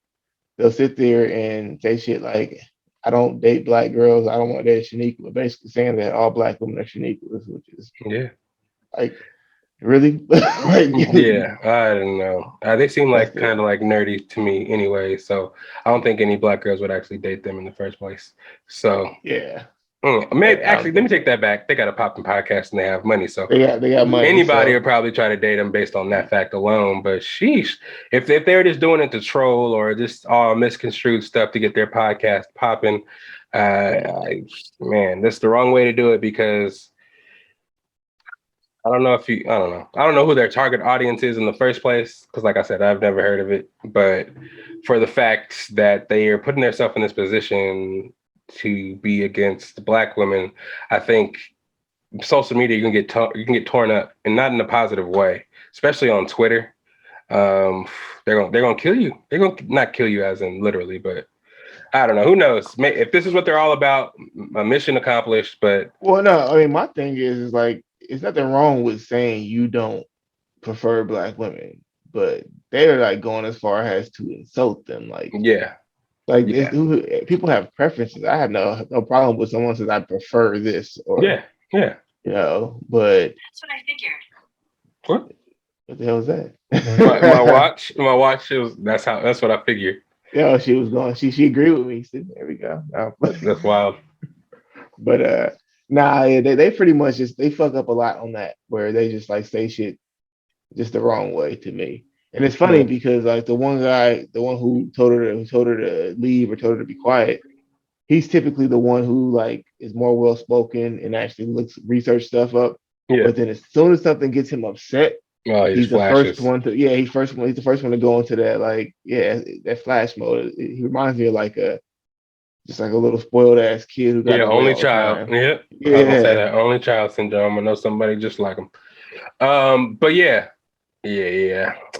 they'll sit there and say shit like, "I don't date black girls. I don't want to date Shaniqua." Basically saying that all black women are Shaniquas, which is Yeah. like really like Yeah, I don't know. They seem that's like the kind of like nerdy to me anyway. So I don't think any black girls would actually date them in the first place. So yeah. maybe I don't actually, let me think take so. that back. They got a popping podcast and they have money. So They got money, anybody so would probably try to date them based on that fact alone. But sheesh, if they were just doing it to troll or just all misconstrued stuff to get their podcast popping, man, that's the wrong way to do it because I don't know who their target audience is in the first place. Because like I said, I've never heard of it. But for the fact that they are putting themselves in this position to be against black women, I think social media you can get torn up and not in a positive way, especially on Twitter. They're gonna kill you. They're gonna not kill you as in literally, but I don't know. Who knows? If this is what they're all about, a mission accomplished. But well no, I mean my thing is like it's nothing wrong with saying you don't prefer black women, but they're like going as far as to insult them. yeah, yeah, People have preferences. I have no problem with someone says I prefer this or yeah, yeah. but That's what I figured. What? what the hell is that? My watch. That's what I figured. Yeah, she was going. She agreed with me. See, there we go. That's wild. But nah, yeah, they pretty much just they fuck up a lot on that where they just like say shit just the wrong way to me. And it's funny Yeah. because like the one guy, the one who told her to leave or told her to be quiet, he's typically the one who like is more well spoken and actually research stuff up. Yeah. But then as soon as something gets him upset, Oh, he he's just the first flashes. one to he's the first one to go into that that flash mode. He reminds me of like a just like a little spoiled ass kid who got Yeah, away only all the child. time. Yeah, I was gonna say Yeah. that only child syndrome. I know somebody just like him. But yeah,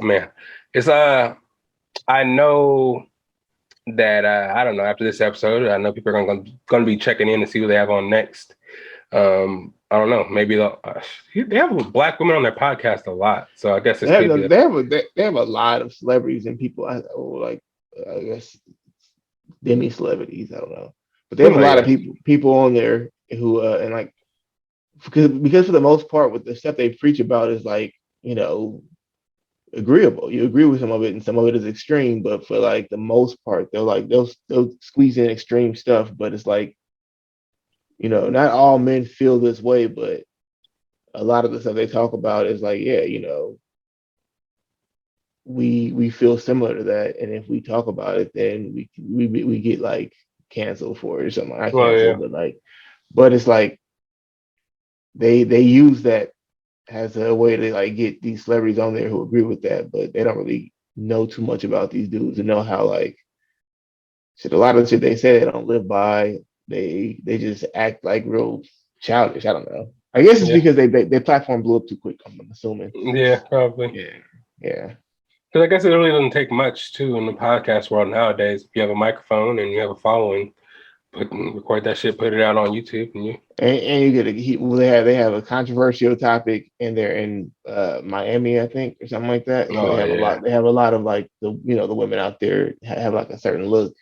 man. It's I know that I don't know. After this episode, I know people are gonna be checking in to see who they have on next. I don't know. Maybe they have black women on their podcast a lot, so I guess this could be. They have a lot of celebrities and people. I guess demi celebrities. I don't know, but they have a Oh lot of yeah, people on there who and like because for the most part, what the stuff they preach about is like agreeable. You agree with some of it, and some of it is extreme. But for like the most part, they'll squeeze in extreme stuff. But it's like not all men feel this way, but a lot of the stuff they talk about is like, yeah, we feel similar to that, and if we talk about it, then we get like canceled for it or something. I well yeah, canceled, but it's like they use that as a way to like get these celebrities on there who agree with that, but they don't really know too much about these dudes and know how like shit. A lot of the shit they say they don't live by. They just act like real childish. I don't know. I guess it's yeah, because their platform blew up too quick. I'm assuming. yeah, probably. Yeah, yeah. Because I guess it really doesn't take much too in the podcast world nowadays. If you have a microphone and you have a following, record that shit, put it out on YouTube, and you get they have a controversial topic, and they're in Miami, I think, or something like that. So they have a lot of like the women out there have like a certain look.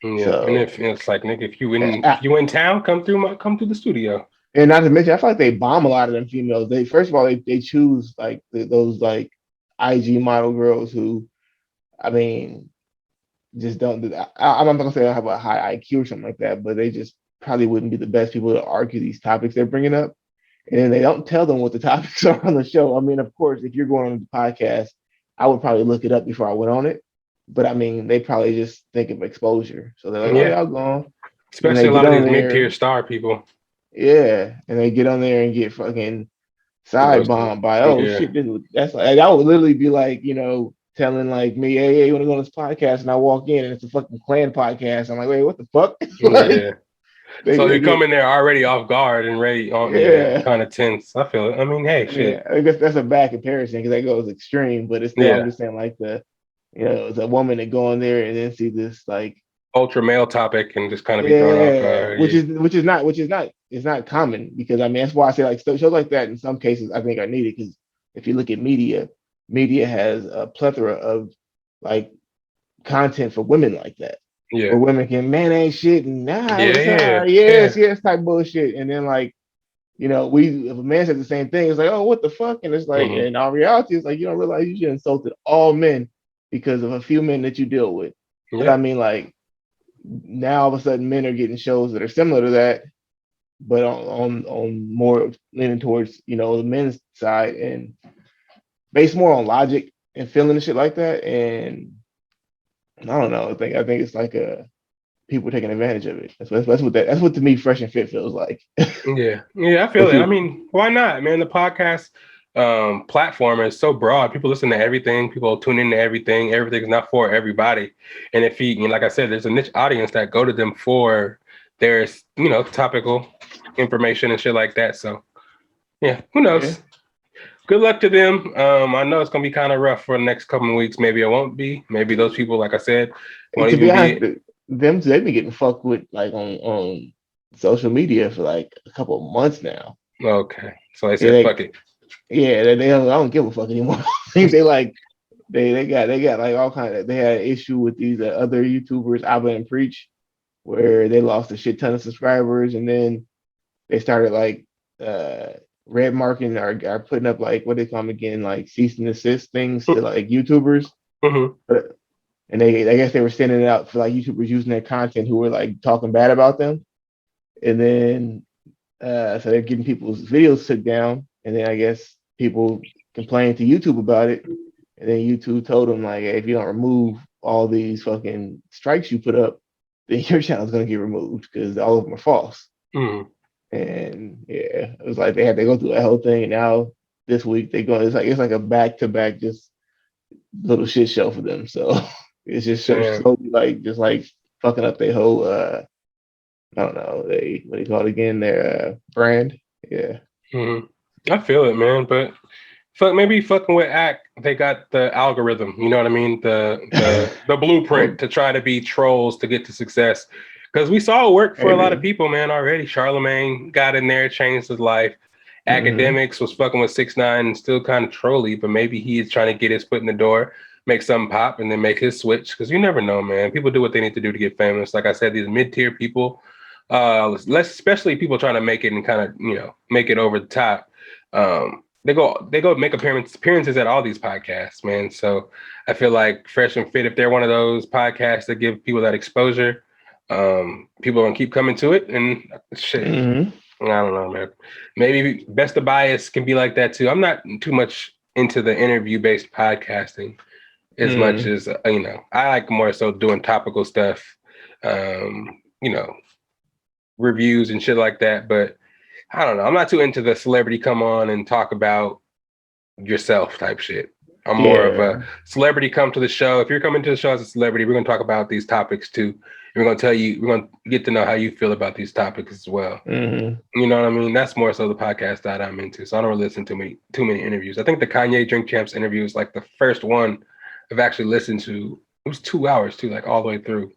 Yeah, so, and if it's like, Nick, if you in town, come through the studio. And not to mention, I feel like they bomb a lot of them females. They first of all they choose like those like IG model girls who, I mean, just don't. I'm not gonna say they don't have a high IQ or something like that, but they just probably wouldn't be the best people to argue these topics they're bringing up. And then they don't tell them what the topics are on the show. I mean, of course, if you're going on the podcast, I would probably look it up before I went on it. But I mean, they probably just think of exposure. So they're like, "Oh, y'all going." Especially a lot of these mid-tier star people. Yeah, and they get on there and get fucking side bombed by shit. That's like I would literally be like, telling like me, hey, you want to go on this podcast? And I walk in and it's a fucking clan podcast. I'm like, wait, what the fuck? So you come in there already off guard and ready on kind of tense. I feel it. I mean, hey, shit. I guess that's a bad comparison because that goes extreme, but it's still I'm just saying like it's a woman that go in there and then see this like ultra male topic and just kind of be thrown off which is not common because I mean that's why I say like shows like that in some cases I think are needed because if you look at media has a plethora of like content for women like that where women can ain't shit and yes type bullshit and then like if a man says the same thing it's like oh what the fuck and it's like in our reality it's like you don't realize you just insulted all men because of a few men that you deal with but I mean like now all of a sudden men are getting shows that are similar to that, but on more leaning towards, the men's side and based more on logic and feeling and shit like that. And I don't know. I think it's like people taking advantage of it. That's what to me Fresh and Fit feels like. I feel it. I mean, why not, man? The podcast platform is so broad. People listen to everything. People tune into everything. Everything's not for everybody. And if like I said, there's a niche audience that go to them for their, topical information and shit like that. So, who knows? Yeah. Good luck to them. I know it's gonna be kind of rough for the next couple of weeks. Maybe it won't be. Maybe those people, like I said, won't even be. They've been getting fucked with like on social media for like a couple of months now. Okay, so they said fuck it. Yeah, I don't give a fuck anymore. they like they got like all kind of. They had an issue with these other YouTubers, Abba and Preach, where they lost a shit ton of subscribers, and then they started like red marking or putting up like what they call them again, like cease and desist things to like YouTubers. And I guess they were sending it out for like YouTubers using their content who were like talking bad about them, and then so they're getting people's videos took down, and then I guess people complained to YouTube about it, and then YouTube told them like, hey, if you don't remove all these fucking strikes you put up, then your channel's gonna get removed because all of them are false. And it was like they had to go through that whole thing. And now this week it's like a back-to-back just little shit show for them. So it's just slowly like fucking up their whole I don't know, what do you call it again, their brand. I feel it, man, but maybe fucking with Act, they got the algorithm, you know what I mean? The blueprint to try to be trolls to get to success. Because we saw it work for a lot of people, man, already. Charlemagne got in there, changed his life. Academics was fucking with 6ix9ine and still kind of trolly, but maybe he is trying to get his foot in the door, make something pop, and then make his switch. Because you never know, man. People do what they need to do to get famous. Like I said, these mid-tier people, especially people trying to make it and kind of, make it over the top. They go make appearances at all these podcasts, man. So I feel like Fresh and Fit, if they're one of those podcasts that give people that exposure, people are gonna keep coming to it and shit. I don't know, man. Maybe Best of Bias can be like that too. I'm not too much into the interview-based podcasting as much as I like more so doing topical stuff, reviews and shit like that. But I don't know. I'm not too into the celebrity come on and talk about yourself type shit. I'm more of a celebrity come to the show. If you're coming to the show as a celebrity, we're gonna talk about these topics too. We're gonna tell you, we're gonna get to know how you feel about these topics as well. You know what I mean? That's more so the podcast that I'm into. So I don't really listen to too many interviews. I think the Kanye Drink Champs interview is like the first one I've actually listened to. It was 2 hours too, like all the way through.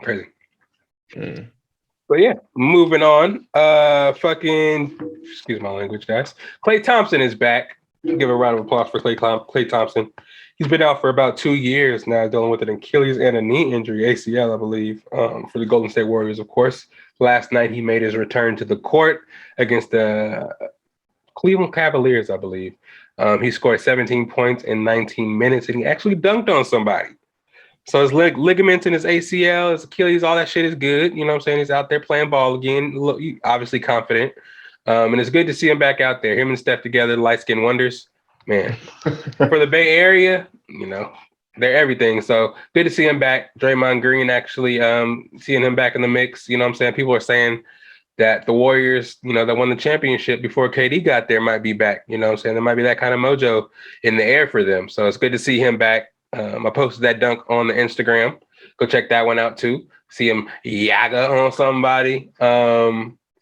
Crazy. But yeah, moving on. Excuse my language, guys. Klay Thompson is back. Give a round of applause for Klay Thompson. He's been out for about 2 years now, dealing with an Achilles and a knee injury, ACL, I believe, for the Golden State Warriors, of course. Last night, he made his return to the court against the Cleveland Cavaliers, I believe. He scored 17 points in 19 minutes, and he actually dunked on somebody. So his ligaments in his ACL, his Achilles, all that shit is good. You know what I'm saying? He's out there playing ball again, obviously confident. And it's good to see him back out there. Him and Steph together, light skin wonders. Man, for the Bay Area, you know, they're everything. So good to see him back. Draymond Green actually seeing him back in the mix. You know what I'm saying? People are saying that the Warriors, you know, that won the championship before KD got there might be back. You know what I'm saying? There might be that kind of mojo in the air for them. So it's good to see him back. I posted that dunk on the Instagram. Go check that one out too. See him yaga on somebody.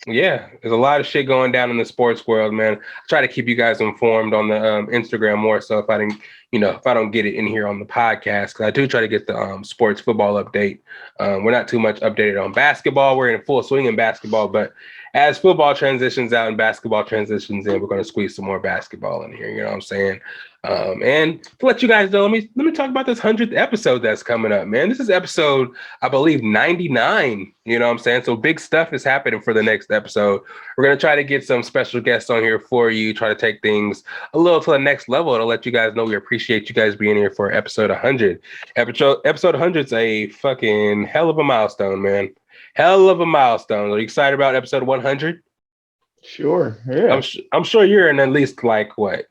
Yeah, there's a lot of shit going down in the sports world, man. I try to keep you guys informed on the Instagram more. So if I don't get it in here on the podcast, because I do try to get the sports football update. We're not too much updated on basketball. We're in full swing in basketball, but as football transitions out and basketball transitions in, we're going to squeeze some more basketball in here. You know what I'm saying? And to let you guys know, let me talk about this 100th episode that's coming up, man. This is episode, I believe, 99. You know what I'm saying? So big stuff is happening for the next episode. We're going to try to get some special guests on here for you, try to take things a little to the next level to let you guys know we appreciate you guys being here for episode 100. Episode 100 is a fucking hell of a milestone, man. Hell of a milestone. Are you excited about episode 100? Sure. Yeah. I'm sure you're in at least like what?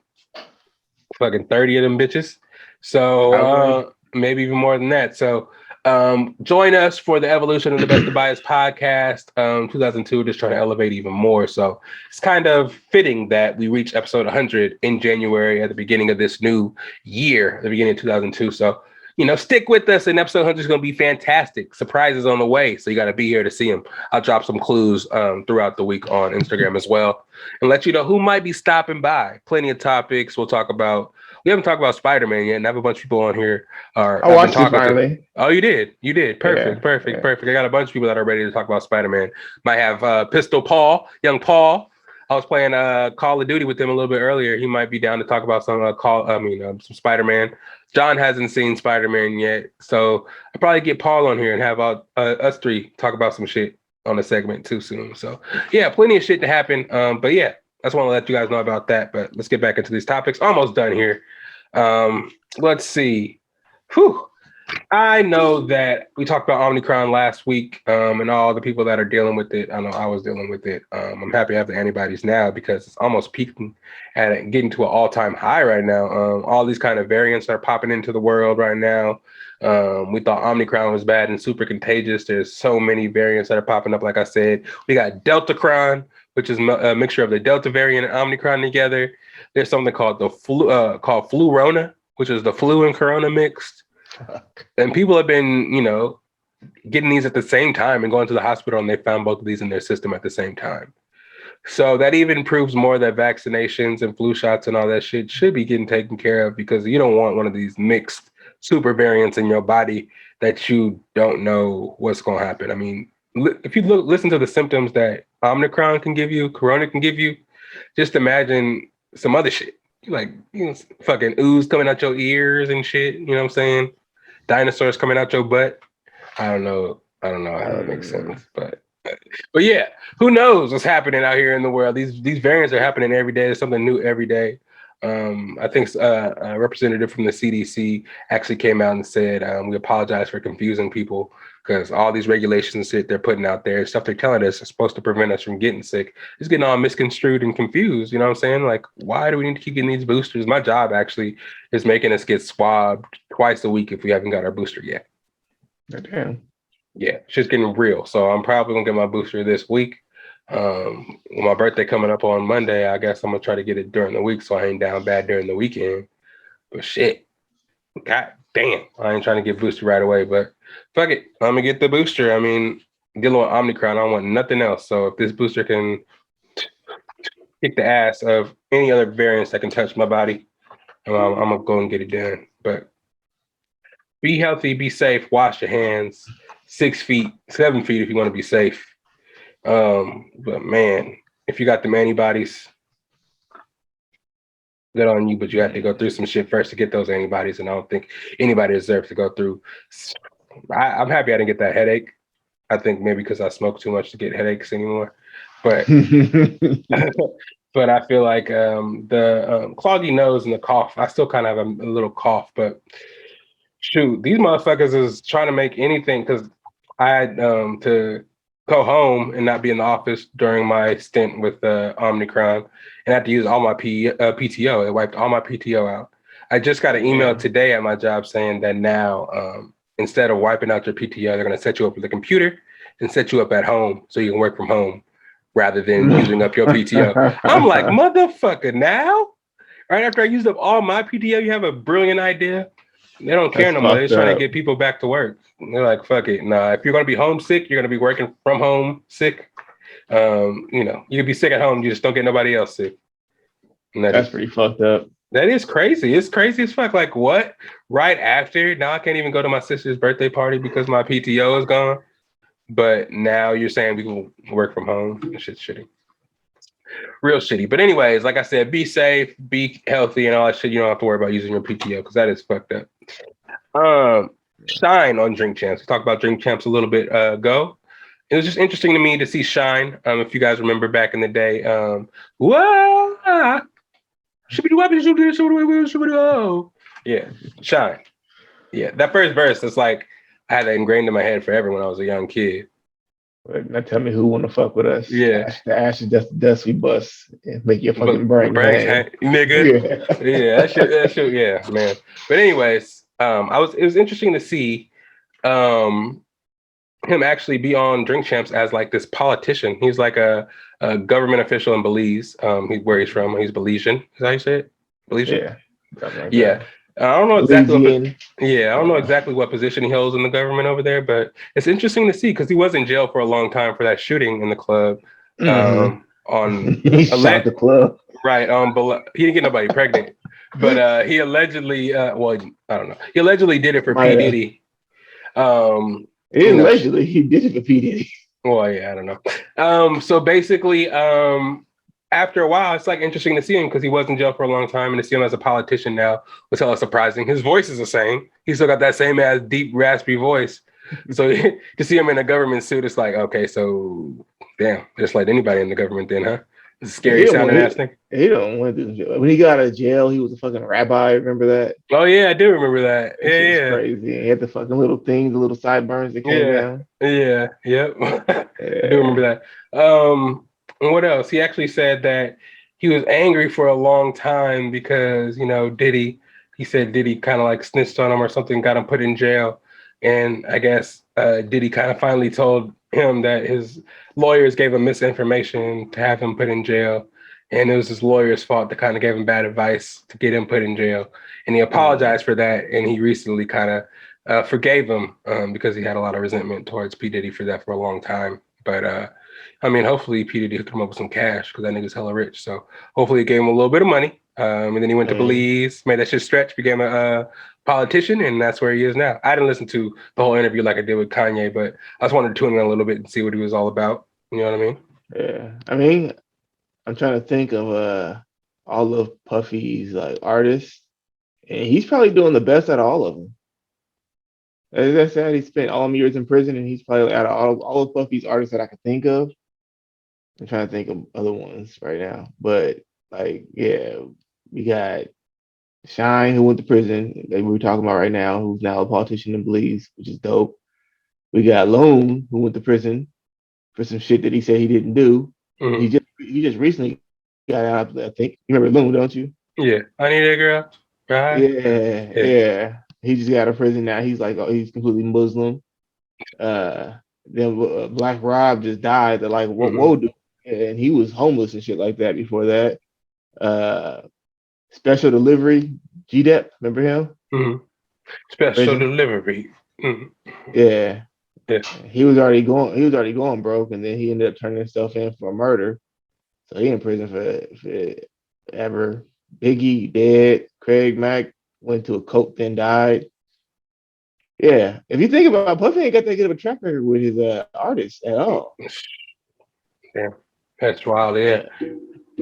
Fucking 30 of them bitches. So maybe even more than that. So join us for the evolution of the Best of Bias podcast. 2002, just trying to elevate even more. So it's kind of fitting that we reach episode 100 in January at the beginning of this new year, the beginning of 2002. So, you know, stick with us, and episode 100 is going to be fantastic. Surprises on the way, so you got to be here to see them. I'll drop some clues throughout the week on Instagram as well, and let you know who might be stopping by. Plenty of topics we'll talk about. We haven't talked about Spider-Man yet, and I have a bunch of people on here. I watched it finally. Oh, you did? You did. Perfect. I got a bunch of people that are ready to talk about Spider-Man. Might have Pistol Paul, Young Paul. I was playing Call of Duty with him a little bit earlier. He might be down to talk about some some Spider-Man. John hasn't seen Spider-Man yet, so I'll probably get Paul on here and have us three talk about some shit on the segment too soon. So yeah, plenty of shit to happen. But yeah, I just want to let you guys know about that. But let's get back into these topics. Almost done here. Let's see. Whew. I know that we talked about Omicron last week, and all the people that are dealing with it. I know I was dealing with it. I'm happy I have the antibodies now because it's almost peaking at getting to an all-time high right now. All these kind of variants are popping into the world right now. We thought Omicron was bad and super contagious. There's so many variants that are popping up. Like I said, we got Deltacron, which is a mixture of the Delta variant and Omicron together. There's something called the called Flurona, which is the flu and corona mixed. And people have been, you know, getting these at the same time and going to the hospital, and they found both of these in their system at the same time. So that even proves more that vaccinations and flu shots and all that shit should be getting taken care of, because you don't want one of these mixed super variants in your body that you don't know what's going to happen. I mean, if you listen to the symptoms that Omicron can give you, Corona can give you, just imagine some other shit. Like, you know, fucking ooze coming out your ears and shit. You know what I'm saying? Dinosaurs coming out your butt. I don't know how that makes sense, but yeah, who knows what's happening out here in the world? These variants are happening every day. There's something new every day. I think a representative from the CDC actually came out and said, we apologize for confusing people, because all these regulations that they're putting out there, stuff they're telling us is supposed to prevent us from getting sick, it's getting all misconstrued and confused. You know what I'm saying? Like, why do we need to keep getting these boosters? My job actually is making us get swabbed twice a week if we haven't got our booster yet. Damn. Yeah, shit's getting real. So I'm probably gonna get my booster this week. My birthday coming up on Monday, I guess I'm gonna try to get it during the week so I ain't down bad during the weekend. But shit, god damn, I ain't trying to get boosted right away, but fuck it, I'm gonna get the booster. I mean, dealing with Omicron, I don't want nothing else. So if this booster can kick the ass of any other variants that can touch my body, I'm gonna go and get it done. But Be healthy, be safe, wash your hands. 6 feet, 7 feet if you want to be safe. But man, if you got them antibodies, good on you, but you have to go through some shit first to get those antibodies, and I don't think anybody deserves to go through. I'm happy I didn't get that headache. I think maybe because I smoke too much to get headaches anymore. But but I feel like the cloggy nose and the cough, I still kind of have a little cough, but shoot, these motherfuckers is trying to make anything, because I had to go home and not be in the office during my stint with Omicron, and I had to use all my PTO. It wiped all my PTO out. I just got an email today at my job saying that now, instead of wiping out your PTO, they're going to set you up with a computer and set you up at home so you can work from home rather than using up your PTO. I'm like, motherfucker, now? Right after I used up all my PTO, you have a brilliant idea? They don't care no more. They're just trying to get people back to work. They're like, fuck it. Nah, if you're going to be homesick, you're going to be working from home sick. You can be sick at home. You just don't get nobody else sick. That's pretty fucked up. That is crazy. It's crazy as fuck. Like, what? Right after? Now I can't even go to my sister's birthday party because my PTO is gone. But now you're saying we can work from home. That shit's shitty. Real shitty. But anyways, like I said, be safe, be healthy, and all that shit. You don't have to worry about using your PTO because that is fucked up. Shine on Drink Champs. We talked about Drink Champs a little bit ago. It was just interesting to me to see Shine. If you guys remember back in the day, yeah, Shine. Yeah, that first verse is like I had that ingrained in my head forever when I was a young kid. Now tell me who want to fuck with us. Yeah, the ashes, dust we bust and make your fucking brain hang. Nigga. Yeah, that shit. Yeah, man. But anyways, it was interesting to see him actually be on Drink Champs as like this politician. He's like a government official in Belize. Where he's from. He's Belizean. Is that how you say it? Belizean? Yeah. Yeah. I don't know exactly. I don't know exactly what position he holds in the government over there, but it's interesting to see because he was in jail for a long time for that shooting in the club. He shot the club, right? He didn't get nobody pregnant, but he allegedly, I don't know. He allegedly did it for P. Diddy. Allegedly, he did it for P. Diddy. Well, yeah, I don't know. So basically, after a while, it's like interesting to see him because he was in jail for a long time, and to see him as a politician now was hella surprising. His voice is the same. He still got that same ass deep, raspy voice. So to see him in a government suit, it's like, okay, so damn, just like anybody in the government then, huh? It's a scary sounding ass thing. He don't want to do jail. When he got out of jail, he was a fucking rabbi. Remember that? Oh yeah, I do remember that. Yeah. Crazy. He had the fucking little things, the little sideburns that came down. Yeah, yep. I do remember that. And what else? He actually said that he was angry for a long time because, Diddy kind of like snitched on him or something, got him put in jail. And I guess Diddy kind of finally told him that his lawyers gave him misinformation to have him put in jail. And it was his lawyer's fault that kind of gave him bad advice to get him put in jail. And he apologized for that. And he recently kind of forgave him because he had a lot of resentment towards P. Diddy for that for a long time. But hopefully P. Diddy hooked him up with some cash because that nigga's hella rich. So hopefully it gave him a little bit of money. And then he went to Belize, made that shit stretch, became a politician, and that's where he is now. I didn't listen to the whole interview like I did with Kanye, but I just wanted to tune in a little bit and see what he was all about. You know what I mean? Yeah. I'm trying to think of all of Puffy's like artists, and he's probably doing the best out of all of them. As I said, he spent all them years in prison, and he's probably out of all of Puffy's artists that I could think of. I'm trying to think of other ones right now, but we got Shine, who went to prison, that we were talking about right now, who's now a politician in Belize, which is dope. We got Loon, who went to prison for some shit that he said he didn't do. Mm-hmm. He just recently got out, I think. You remember Loon, don't you? Yeah. I Need That Girl. Right? Yeah. He just got out of prison now. He's like, he's completely Muslim. Then Black Rob just died. They're like, whoa, dude. And he was homeless and shit like that before that. Special Delivery, G-Dep, remember him? Mm-hmm. Special Delivery. Mm-hmm. Yeah. He was already going broke, and then he ended up turning himself in for murder. So he in prison for ever. Biggie dead. Craig Mack went to a cult, then died. Yeah, if you think about it, Puffy ain't got that good of a track record with his artists at all. Damn, that's wild. Yeah,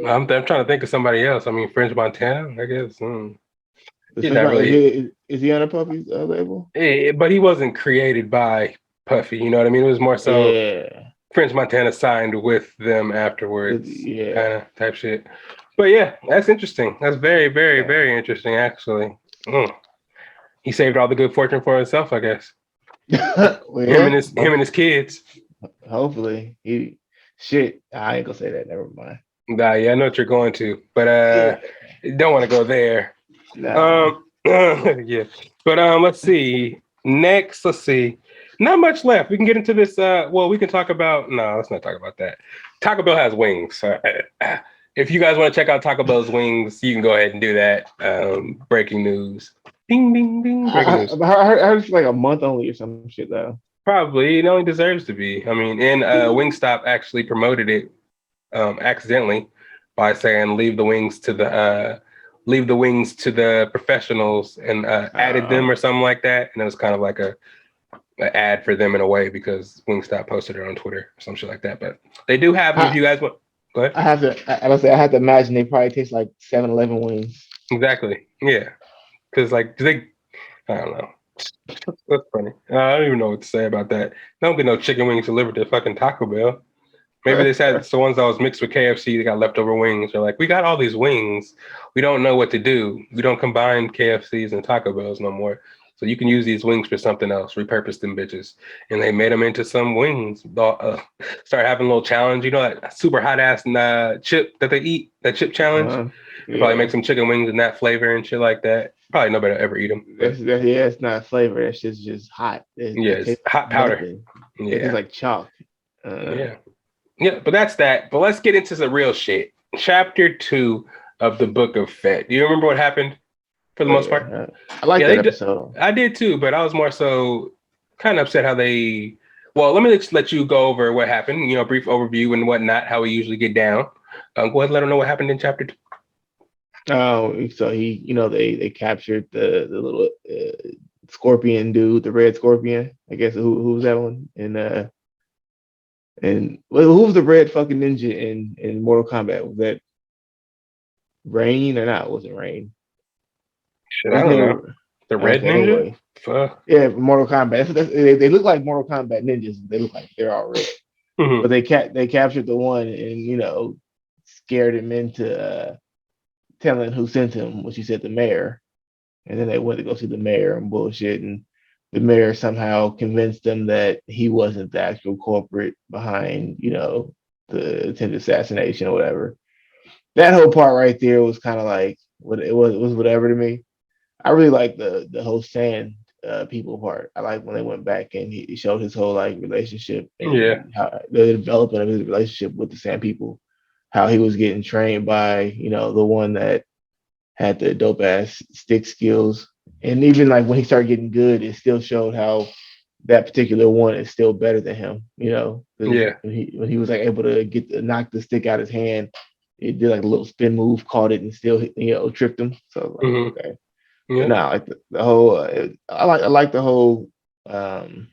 I'm trying to think of somebody else. I mean, French Montana, I guess. He's not really. Is he on a Puffy's label? But he wasn't created by Puffy. You know what I mean? It was more so French Montana signed with them afterwards, kind of type shit. But yeah, that's interesting. That's very, very, very interesting, actually. He saved all the good fortune for himself, I guess. Well, him and his kids. Hopefully, I ain't gonna say that. Never mind. Nah, yeah, I know what you're going to, but don't want to go there. Nah. Yeah, but let's see. Next, not much left. We can get into this. We can talk about. No, let's not talk about that. Taco Bell has wings. If you guys want to check out Taco Bell's wings, you can go ahead and do that. Breaking news. Ding, ding, ding. Breaking news. I heard it's like a month only or some shit though. Probably. It only deserves to be. I mean, and Wingstop actually promoted it accidentally by saying leave the wings to the professionals and added them or something like that. And it was kind of like an ad for them in a way because Wingstop posted it on Twitter or some shit like that. But they do have them if you guys want. Go ahead. I have to imagine they probably taste like 7-Eleven wings. Exactly. Yeah. Because I don't know. That's funny. I don't even know what to say about that. They don't get no chicken wings delivered to fucking Taco Bell. Maybe they said it's the ones that was mixed with KFC. They got leftover wings. They're like, we got all these wings. We don't know what to do. We don't combine KFCs and Taco Bells no more. So you can use these wings for something else. Repurpose them bitches. And they made them into some wings. Start having a little challenge. You know that super hot ass chip that they eat? That chip challenge? They probably make some chicken wings in that flavor and shit like that. Probably nobody will ever eat them. It's not flavor. That shit's just hot. It's hot powder. Yeah. It's like chalk. Yeah, but that's that. But let's get into some real shit. Chapter 2 of the Book of Fett. Do you remember what happened for the most part? I like that episode. I did too, but I was more so kind of upset how they... Well, let me just let you go over what happened, brief overview and whatnot, how we usually get down. Go ahead and let them know what happened in chapter 2. Oh, so they captured the little scorpion dude, the red scorpion. I guess who was that one? And who was the red fucking ninja in Mortal Kombat? Was that Rain or not? Was it Rain? Shit, I don't know. The red ninja? Anyway. Yeah, Mortal Kombat. They look like Mortal Kombat ninjas. They look like they're all red. Mm-hmm. But they captured the one and scared him into telling who sent him, which he said the mayor. And then they went to go see the mayor and bullshit. And the mayor somehow convinced them that he wasn't the actual culprit behind, the attempted assassination or whatever. That whole part right there was kind of like it was whatever to me. I really like the whole sand people part. I like when they went back and he showed his whole relationship and how the development of his relationship with the sand people, how he was getting trained by the one that had the dope ass stick skills. And even when he started getting good, it still showed how that particular one is still better than him. When he was able to knock the stick out of his hand, it did a little spin move, caught it, and still tripped him. So okay, the whole I like the whole. I'm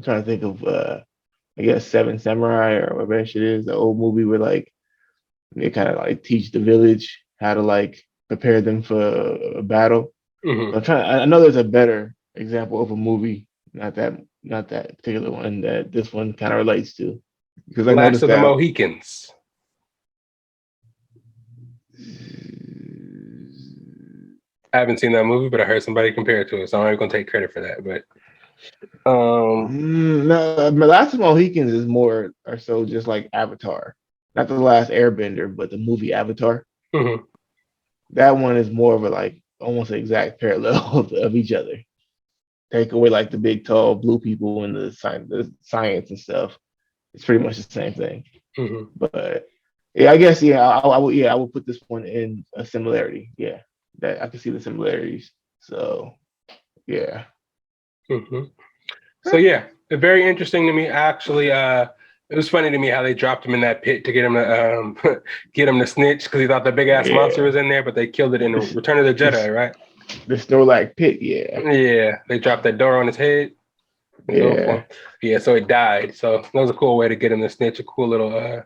trying to think of I guess Seven Samurai or whatever that shit is, the old movie where they kind of teach the village how to prepare them for a battle. Mm-hmm. I know there's a better example of a movie, not that particular one that this one kind of relates to. Because Last of the Mohicans. I haven't seen that movie, but I heard somebody compare it to it, so I'm not going to take credit for that. But no, Last of the Mohicans is more or so just like Avatar, not the Last Airbender, but the movie Avatar. Mm-hmm. That one is more of a almost an exact parallel of each other. Take away the big tall blue people and the science and stuff. It's pretty much the same thing. Mm-hmm. But I guess I would put this one in a similarity. Yeah, that I can see the similarities. So yeah. Mm-hmm. So yeah, very interesting to me. Actually, it was funny to me how they dropped him in that pit to get him to snitch because he thought the big ass monster was in there, but they killed it in Return of the Jedi, right? The Snorlax pit, yeah. Yeah, they dropped that door on his head. Yeah. Yeah, so he died. So that was a cool way to get him to snitch. A cool little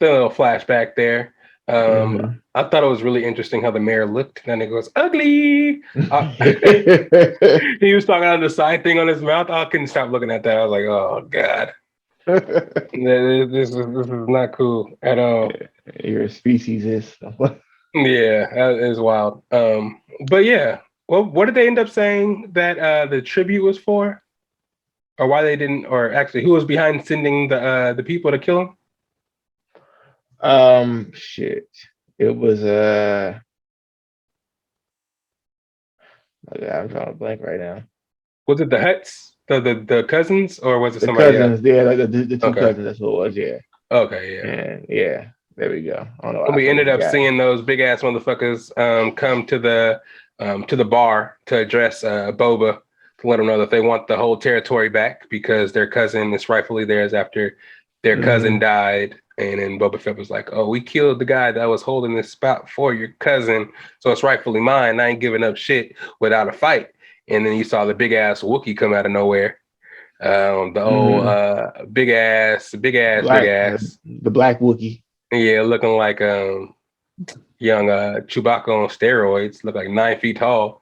flashback there. I thought it was really interesting how the mayor looked. That nigga was ugly. He was talking out the side thing on his mouth. I couldn't stop looking at that. I was like, oh god, this is not cool at all. You're a speciesist. Yeah, that is wild. But yeah, well, what did they end up saying that the tribute was for, or why they didn't, or actually, who was behind sending the people to kill him? Shit. It was okay, I'm drawing a blank right now. Was it the Hutts, the cousins, or was it The somebody cousins, else? yeah, like the two Okay. cousins, that's what it was, yeah. Okay, yeah. And yeah, there we go. I don't know. And we ended up seeing those big ass motherfuckers come to the bar to address Boba to let them know that they want the whole territory back because their cousin is rightfully theirs after their cousin died. And then Boba Fett was like, "Oh, we killed the guy that was holding this spot for your cousin, so it's rightfully mine. I ain't giving up shit without a fight." And then you saw the big ass Wookiee come out of nowhere. The old big ass, the Black Wookiee. Yeah, looking like young Chewbacca on steroids. Look like 9 feet tall.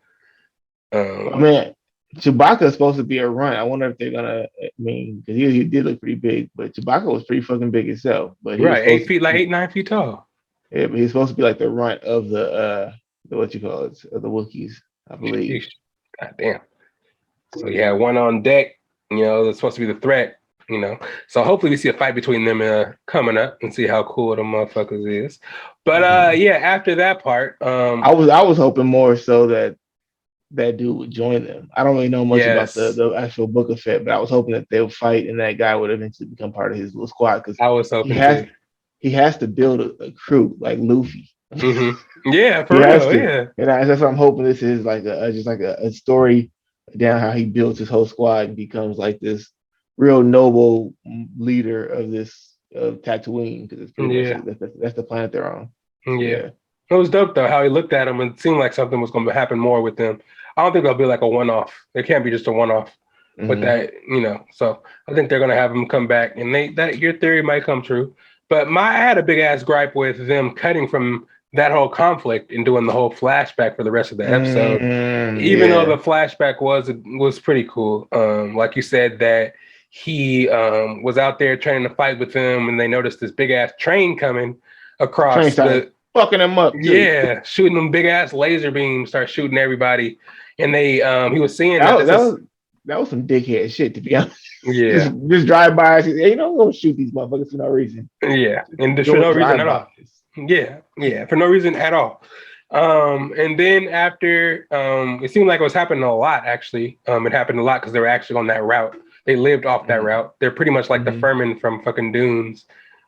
I mean, Chewbacca is supposed to be a runt. I wonder if they're gonna. I mean, because he did look pretty big, but Chewbacca was pretty fucking big himself. But he right, 8 feet, like 9 feet tall. Yeah, but he's supposed to be like the runt of the what you call it, of the Wookiees, I believe. God damn. So you had one on deck. You know, that's supposed to be the threat. You know, so hopefully we see a fight between them coming up and see how cool the motherfuckers is. But yeah, after that part, I was hoping more so that dude would join them. I don't really know much about the actual Book of Fett, but I was hoping that they would fight and that guy would eventually become part of his little squad because I was hoping he has to build a crew like Luffy. Yeah, for real. Yeah, and that's what I'm hoping. This is like a story down how he builds his whole squad and becomes like this real noble leader of this Tatooine because it's pretty much that's the planet they're on. Yeah. It was dope though how he looked at him and it seemed like something was going to happen more with them. I don't think it'll be like a one-off. It can't be just a one-off with that, you know. So I think they're going to have him come back, and that your theory might come true. But I had a big ass gripe with them cutting from that whole conflict and doing the whole flashback for the rest of the episode. Even though the flashback was pretty cool. Like you said that he was out there training to fight with them, and they noticed this big ass train coming across fucking him up. Too. Yeah, shooting them big ass laser beams, start shooting everybody, and they he was seeing that was some dickhead shit to be honest. Yeah, just drive by. Hey, you know, go shoot these motherfuckers for no reason. Yeah, and for no reason at all. Yeah, for no reason at all. And then after, it seemed like it was happening a lot. Actually, it happened a lot because they were actually on that route. They lived off that route. They're pretty much like the Furman from fucking Dunes.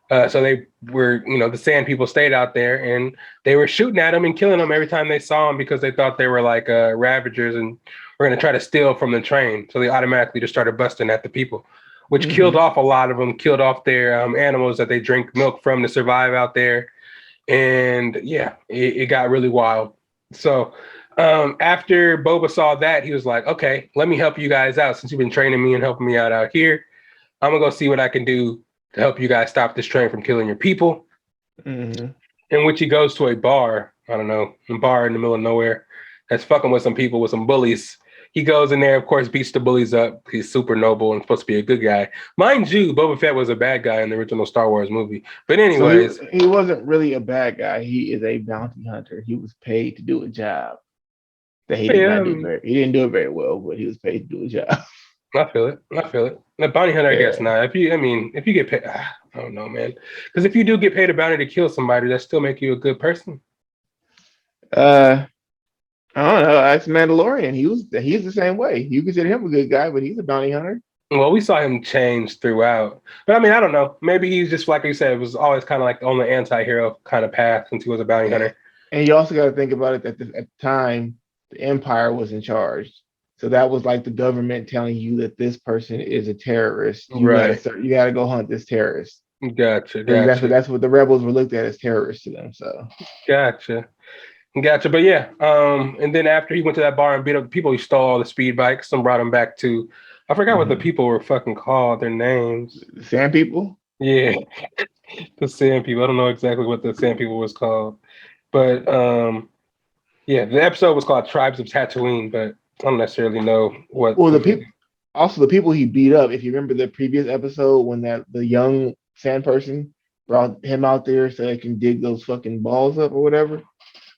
So they were, you know, the Sand people stayed out there and they were shooting at them and killing them every time they saw them because they thought they were like Ravagers and were going to try to steal from the train. So they automatically just started busting at the people, which killed off a lot of them, killed off their animals that they drink milk from to survive out there. And yeah, it got really wild. So after Boba saw that, he was like, okay, let me help you guys out. Since you've been training me and helping me out here, I'm going to go see what I can do to help you guys stop this train from killing your people. In which he goes to a bar, I don't know, a bar in the middle of nowhere that's fucking with some people, with some bullies. He goes in there, of course, beats the bullies up. He's super noble and supposed to be a good guy. Mind you, Boba Fett was a bad guy in the original Star Wars movie. But anyways. So he wasn't really a bad guy. He is a bounty hunter. He was paid to do a job that he did not do he didn't do it very well, but he was paid to do a job. I feel it. The bounty hunter, I guess not. If you get paid, I don't know, man. Because if you do get paid a bounty to kill somebody, that still make you a good person. I don't know. That's Mandalorian. He's the same way. You consider him a good guy, but he's a bounty hunter. Well, we saw him change throughout. But I mean, I don't know. Maybe he's just, like you said, it was always kind of like on the anti-hero kind of path since he was a bounty hunter. And you also got to think about it that at the time, the Empire was in charge. So that was like the government telling you that this person is a terrorist. You got to go hunt this terrorist. Gotcha. That's what the rebels were looked at as terrorists to them. So gotcha. Gotcha. But yeah, and then after he went to that bar and beat up the people, he stole all the speed bikes and brought them back to, I forgot what the people were fucking called, their names. Sand people? Yeah, the Sand People. I don't know exactly what the Sand People was called. But yeah, the episode was called Tribes of Tatooine, but I don't necessarily know what. Well, the people he beat up, if you remember the previous episode when the young sand person brought him out there so they can dig those fucking balls up or whatever.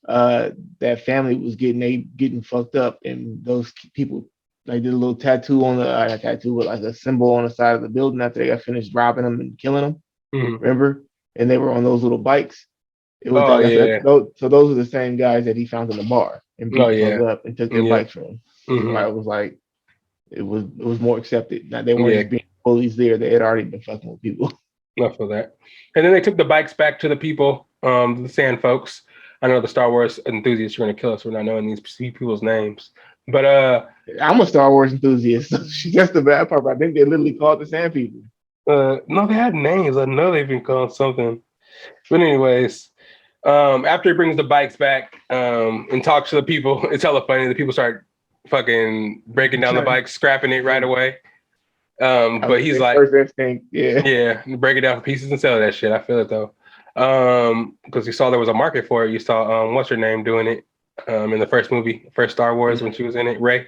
That family was getting fucked up, and those people like did a little tattoo on the not a tattoo, but like a symbol on the side of the building after they got finished robbing them and killing them. Mm-hmm. Remember? And they were on those little bikes. It was so those are the same guys that he found in the bar and beat up and took their bikes from him. Mm-hmm. So it was like it was more accepted. Now they weren't just being bullies there; they had already been fucking with people. Enough of that. And then they took the bikes back to the people, the sand folks. I know the Star Wars enthusiasts are going to kill us for not knowing these people's names. But I'm a Star Wars enthusiast. So that's the bad part. I think they literally called the Sand People. No, they had names. I know they've been called something. But anyways, after he brings the bikes back and talks to the people, it's hella funny. The people start fucking breaking down the bike, scrapping it right away. But he's like, first instinct, yeah, break it down for pieces and sell that shit. I feel it though. Because you saw there was a market for it. You saw what's her name doing it in the first movie, first Star Wars when she was in it, Rey,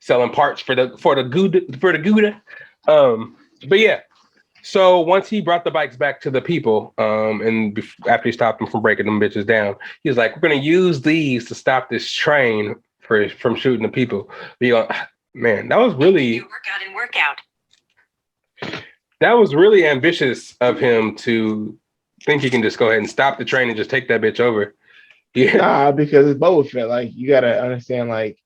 selling parts for the Gouda. But yeah, so once he brought the bikes back to the people, and after he stopped them from breaking them bitches down, he was like, "We're gonna use these to stop this train from shooting the people." Man, that was really work out. That was really ambitious of him to think he can just go ahead and stop the train and just take that bitch over. Yeah, nah, because it's Boba Fett. Like you gotta understand, like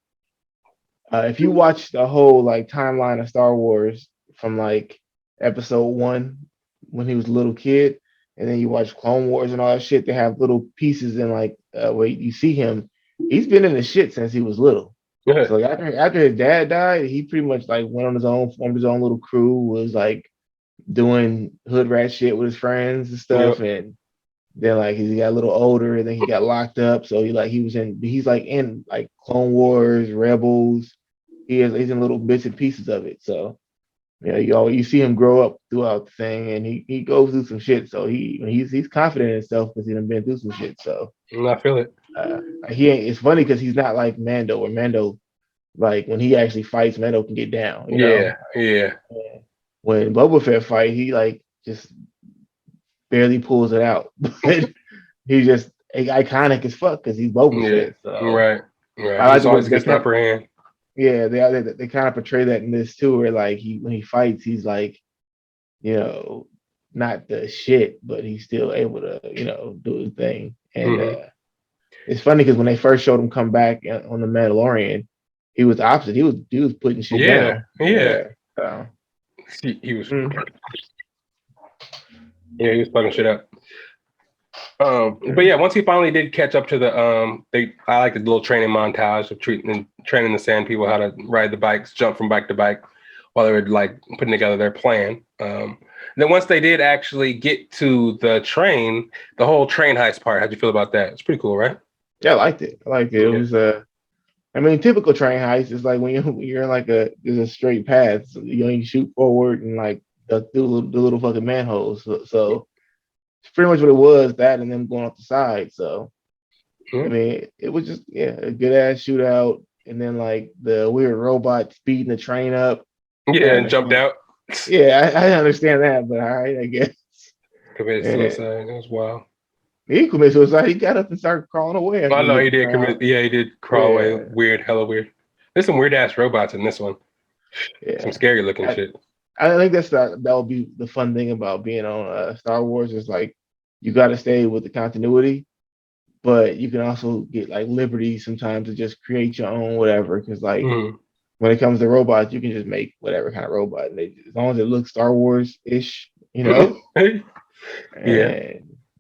if you watch the whole like timeline of Star Wars from like episode 1 when he was a little kid, and then you watch Clone Wars and all that shit, they have little pieces in like where you see him. He's been in the shit since he was little. Yeah. So after his dad died, he pretty much like went on his own, formed his own little crew, was like doing hood rat shit with his friends and stuff. Yep. And then like he got a little older, and then he got locked up. So he's in like Clone Wars, Rebels. He's in little bits and pieces of it. So you see him grow up throughout the thing, and he goes through some shit. So he's confident in himself because he's been through some shit. So I feel it. It's funny because he's not like Mando, where Mando, like when he actually fights, Mando can get down. You know? Yeah. When Boba Fett fight, he like just barely pulls it out. But he's just iconic as fuck because he's Boba Fett. So. Right. I like always gets the upper hand. Yeah, they kind of portray that in this too, where like when he fights, he's like, not the shit, but he's still able to, do his thing. And it's funny because when they first showed him come back on the Mandalorian, he was opposite. He was putting shit down. Yeah. He was. Yeah, he was fucking shit up. But yeah, once he finally did catch up to I like the little training montage of training the Sand People how to ride the bikes, jump from bike to bike, while they were like putting together their plan. Then once they did actually get to the train, the whole train heist part, how'd you feel about that? It's pretty cool, right? Yeah, I liked it. It was typical train heist is like when you're in like there's a straight path, so you shoot forward and like duck through the little fucking manholes. So it's pretty much what it was, that and them going off the side. So it was just a good ass shootout, and then like the weird robot speeding the train up. Yeah, and jumped out. Yeah, I understand that, but all right, I guess. Committed suicide. That was wild. He committed suicide. He got up and started crawling away. I know he did commit. Yeah, he did crawl away. Weird, hella weird. There's some weird ass robots in this one. Yeah, some scary looking shit. I think that will be the fun thing about being on Star Wars is like you got to stay with the continuity, but you can also get like liberty sometimes to just create your own whatever. Because like when it comes to robots, you can just make whatever kind of robot, as long as it looks Star Wars ish, Yeah.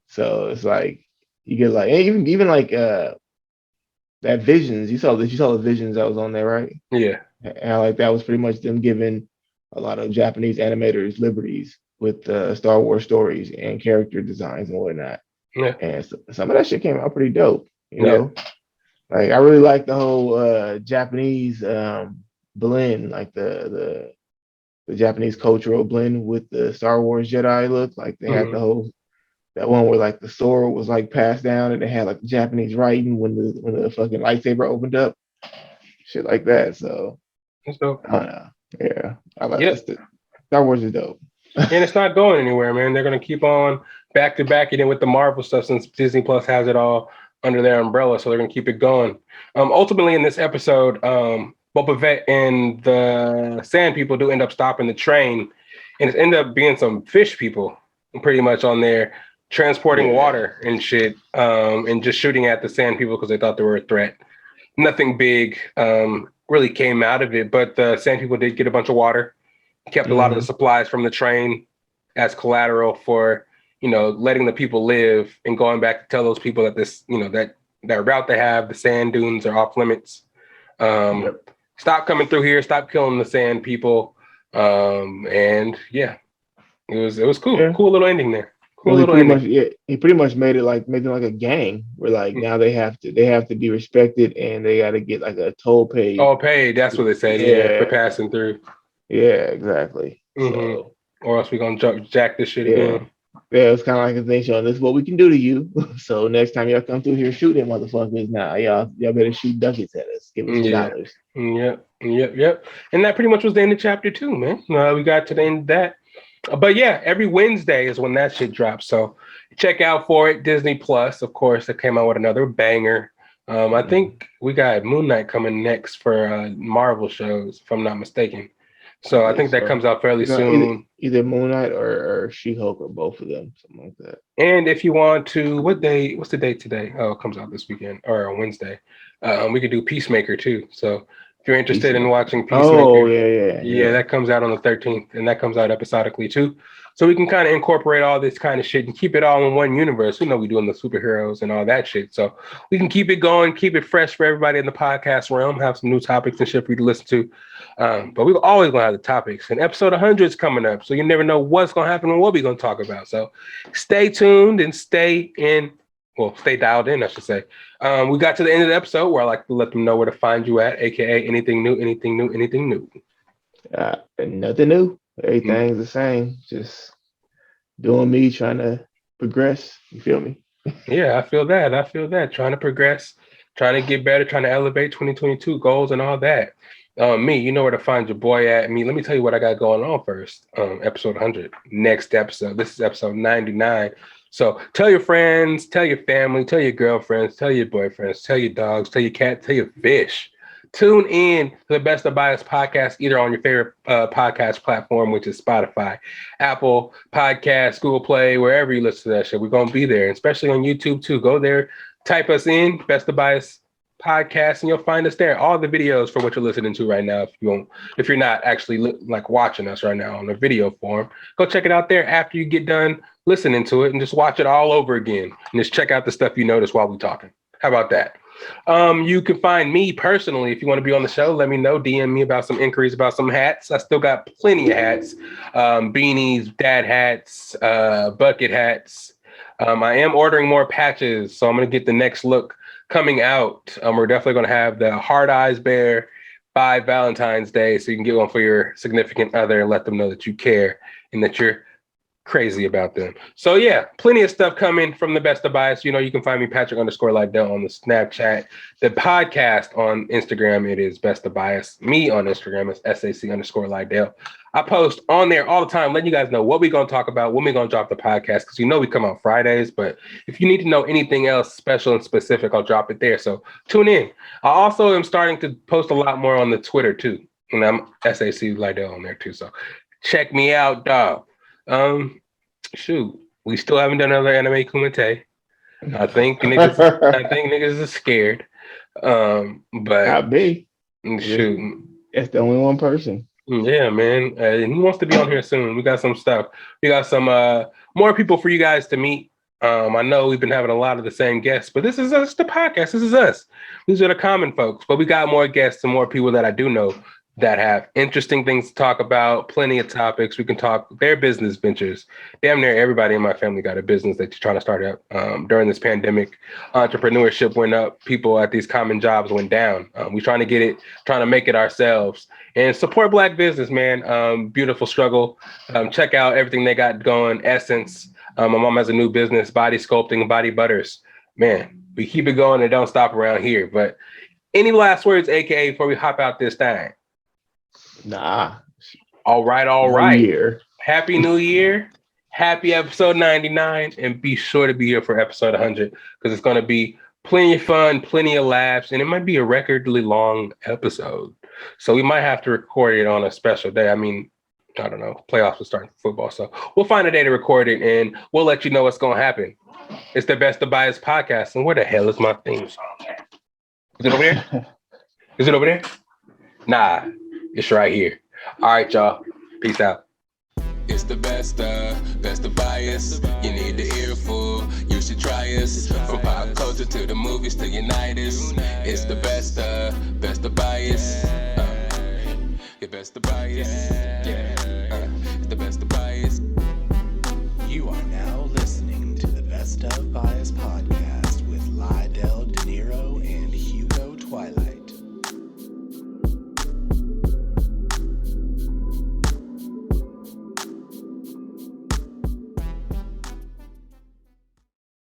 So it's like you get like even like that Visions. You saw the Visions that was on there, right? Yeah. And like that was pretty much them giving a lot of Japanese animators liberties with Star Wars stories and character designs and whatnot. Yeah. And some of that shit came out pretty dope, you know. Like I really like the whole Japanese blend, like the Japanese cultural blend with the Star Wars Jedi look. Like they had the whole that one where like the sword was like passed down and they had like Japanese writing when the fucking lightsaber opened up, shit like that. So That's dope. I don't know. Yeah, I like Yep. Star Wars is dope. And it's not going anywhere, man. They're gonna keep on back to back it with the Marvel stuff since Disney Plus has it all under their umbrella, so they're gonna keep it going. Ultimately, in this episode, Book of Fett and the Sand People do end up stopping the train, and it ended up being some fish people, pretty much on there transporting water and shit, and just shooting at the Sand People because they thought they were a threat. Nothing big really came out of it, but the Sand People did get a bunch of water. Kept a lot of the supplies from the train as collateral for, letting the people live and going back to tell those people that this, that route they have, the sand dunes are off limits. Stop coming through here, stop killing the sand people. And yeah, it was cool. Yeah. Cool little ending there. Cool little ending. He pretty much made it like a gang where like now they have to be respected and they got to get like a toll paid. Oh, paid. That's what they said. Yeah, for passing through. Yeah, exactly. So, or else we're gonna jack this shit again. Yeah, it's kind of like a thing showing this is what we can do to you. So next time y'all come through here, shoot them motherfuckers. Now y'all better shoot ducats at us. Give us dollars. Yep. And that pretty much was the end of chapter 2, man. We got to the end of that. But yeah, every Wednesday is when that shit drops. So check out for it. Disney Plus, of course, it came out with another banger. I think we got Moon Knight coming next for Marvel shows, if I'm not mistaken. So I think that comes out fairly soon. Either Moon Knight or She-Hulk or both of them, something like that. And if you want to, what's the date today? Oh, it comes out this weekend or on Wednesday. We could do Peacemaker too. So if you're interested in watching Peacemaker, yeah, that comes out on the 13th, and that comes out episodically too. So we can kind of incorporate all this kind of shit and keep it all in one universe. We doing the superheroes and all that shit. So we can keep it going, keep it fresh for everybody in the podcast realm, have some new topics and shit for you to listen to. But we're always going to have the topics. And episode 100 is coming up. So you never know what's going to happen and what we're going to talk about. So stay tuned and stay dialed in, I should say. We got to the end of the episode where I like to let them know where to find you at, aka anything new. Nothing new. Everything's the same. Just doing me, trying to progress. You feel me? Yeah, I feel that. Trying to progress, trying to get better, trying to elevate 2022 goals and all that. Me, you know where to find your boy at. Me, let me tell you what I got going on first. Episode 100, next episode. This is episode 99. So tell your friends, tell your family, tell your girlfriends, tell your boyfriends, tell your dogs, tell your cat, tell your fish. Tune in to the Best of Bias podcast, either on your favorite podcast platform, which is Spotify, Apple Podcasts, Google Play, wherever you listen to that shit. We're going to be there, especially on YouTube too. Go there, type us in, Best of Bias podcast, and you'll find us there. All the videos for what you're listening to right now. If you're not actually like watching us right now on the video form, go check it out there after you get done listening to it and just watch it all over again. And just check out the stuff you notice while we're talking. How about that? You can find me personally if you want to be on the show. Let me know. DM me about some inquiries about some hats. I still got plenty of hats, beanies, dad hats, bucket hats. I am ordering more patches, so I'm going to get the next look coming out. We're definitely going to have the Hard Eyes Bear by Valentine's Day, so you can get one for your significant other and let them know that you care and that you're crazy about them. So yeah, plenty of stuff coming from the Best of Bias. You can find me Patrick_Lydell on the Snapchat. The podcast on Instagram, it is Best of Bias. Me on Instagram is SAC_Lydell. I post on there all the time, letting you guys know what we're going to talk about, when we're going to drop the podcast, because we come out Fridays, but if you need to know anything else special and specific, I'll drop it there. So tune in. I also am starting to post a lot more on the Twitter too, and I'm SAC Lydell on there too. So check me out, dog. Shoot, we still haven't done another anime kumite. I think niggas are scared. But not me. Shoot, that's the only one person. Yeah, man, and he wants to be on here soon. We got some stuff. We got some more people for you guys to meet. I know we've been having a lot of the same guests, but this is us, the podcast. This is us. These are the common folks, but we got more guests and more people that I do know that have interesting things to talk about, plenty of topics. We can talk their business ventures. Damn near everybody in my family got a business that you're trying to start up. During this pandemic, entrepreneurship went up. People at these common jobs went down. We're trying to get it, trying to make it ourselves and support Black business, man. Beautiful struggle. Check out everything they got going. Essence. My mom has a new business, body sculpting, body butters. Man, we keep it going and don't stop around here. But any last words, AKA, before we hop out this thing? Nah. All right. Year. Happy New Year. Happy episode 99. And be sure to be here for episode 100 because it's going to be plenty of fun, plenty of laughs, and it might be a recordly long episode. So we might have to record it on a special day. I mean, I don't know. Playoffs are starting for football. So we'll find a day to record it and we'll let you know what's going to happen. It's the Best of Bias podcast. And where the hell is my theme song at? Is it over there? Is it over there? Nah. It's right here. All right, y'all. Peace out. It's the best of bias. You need the earful. You should try us. From pop culture to the movies to Unitas. It's the best of bias. The best of bias. Yeah. It's the best.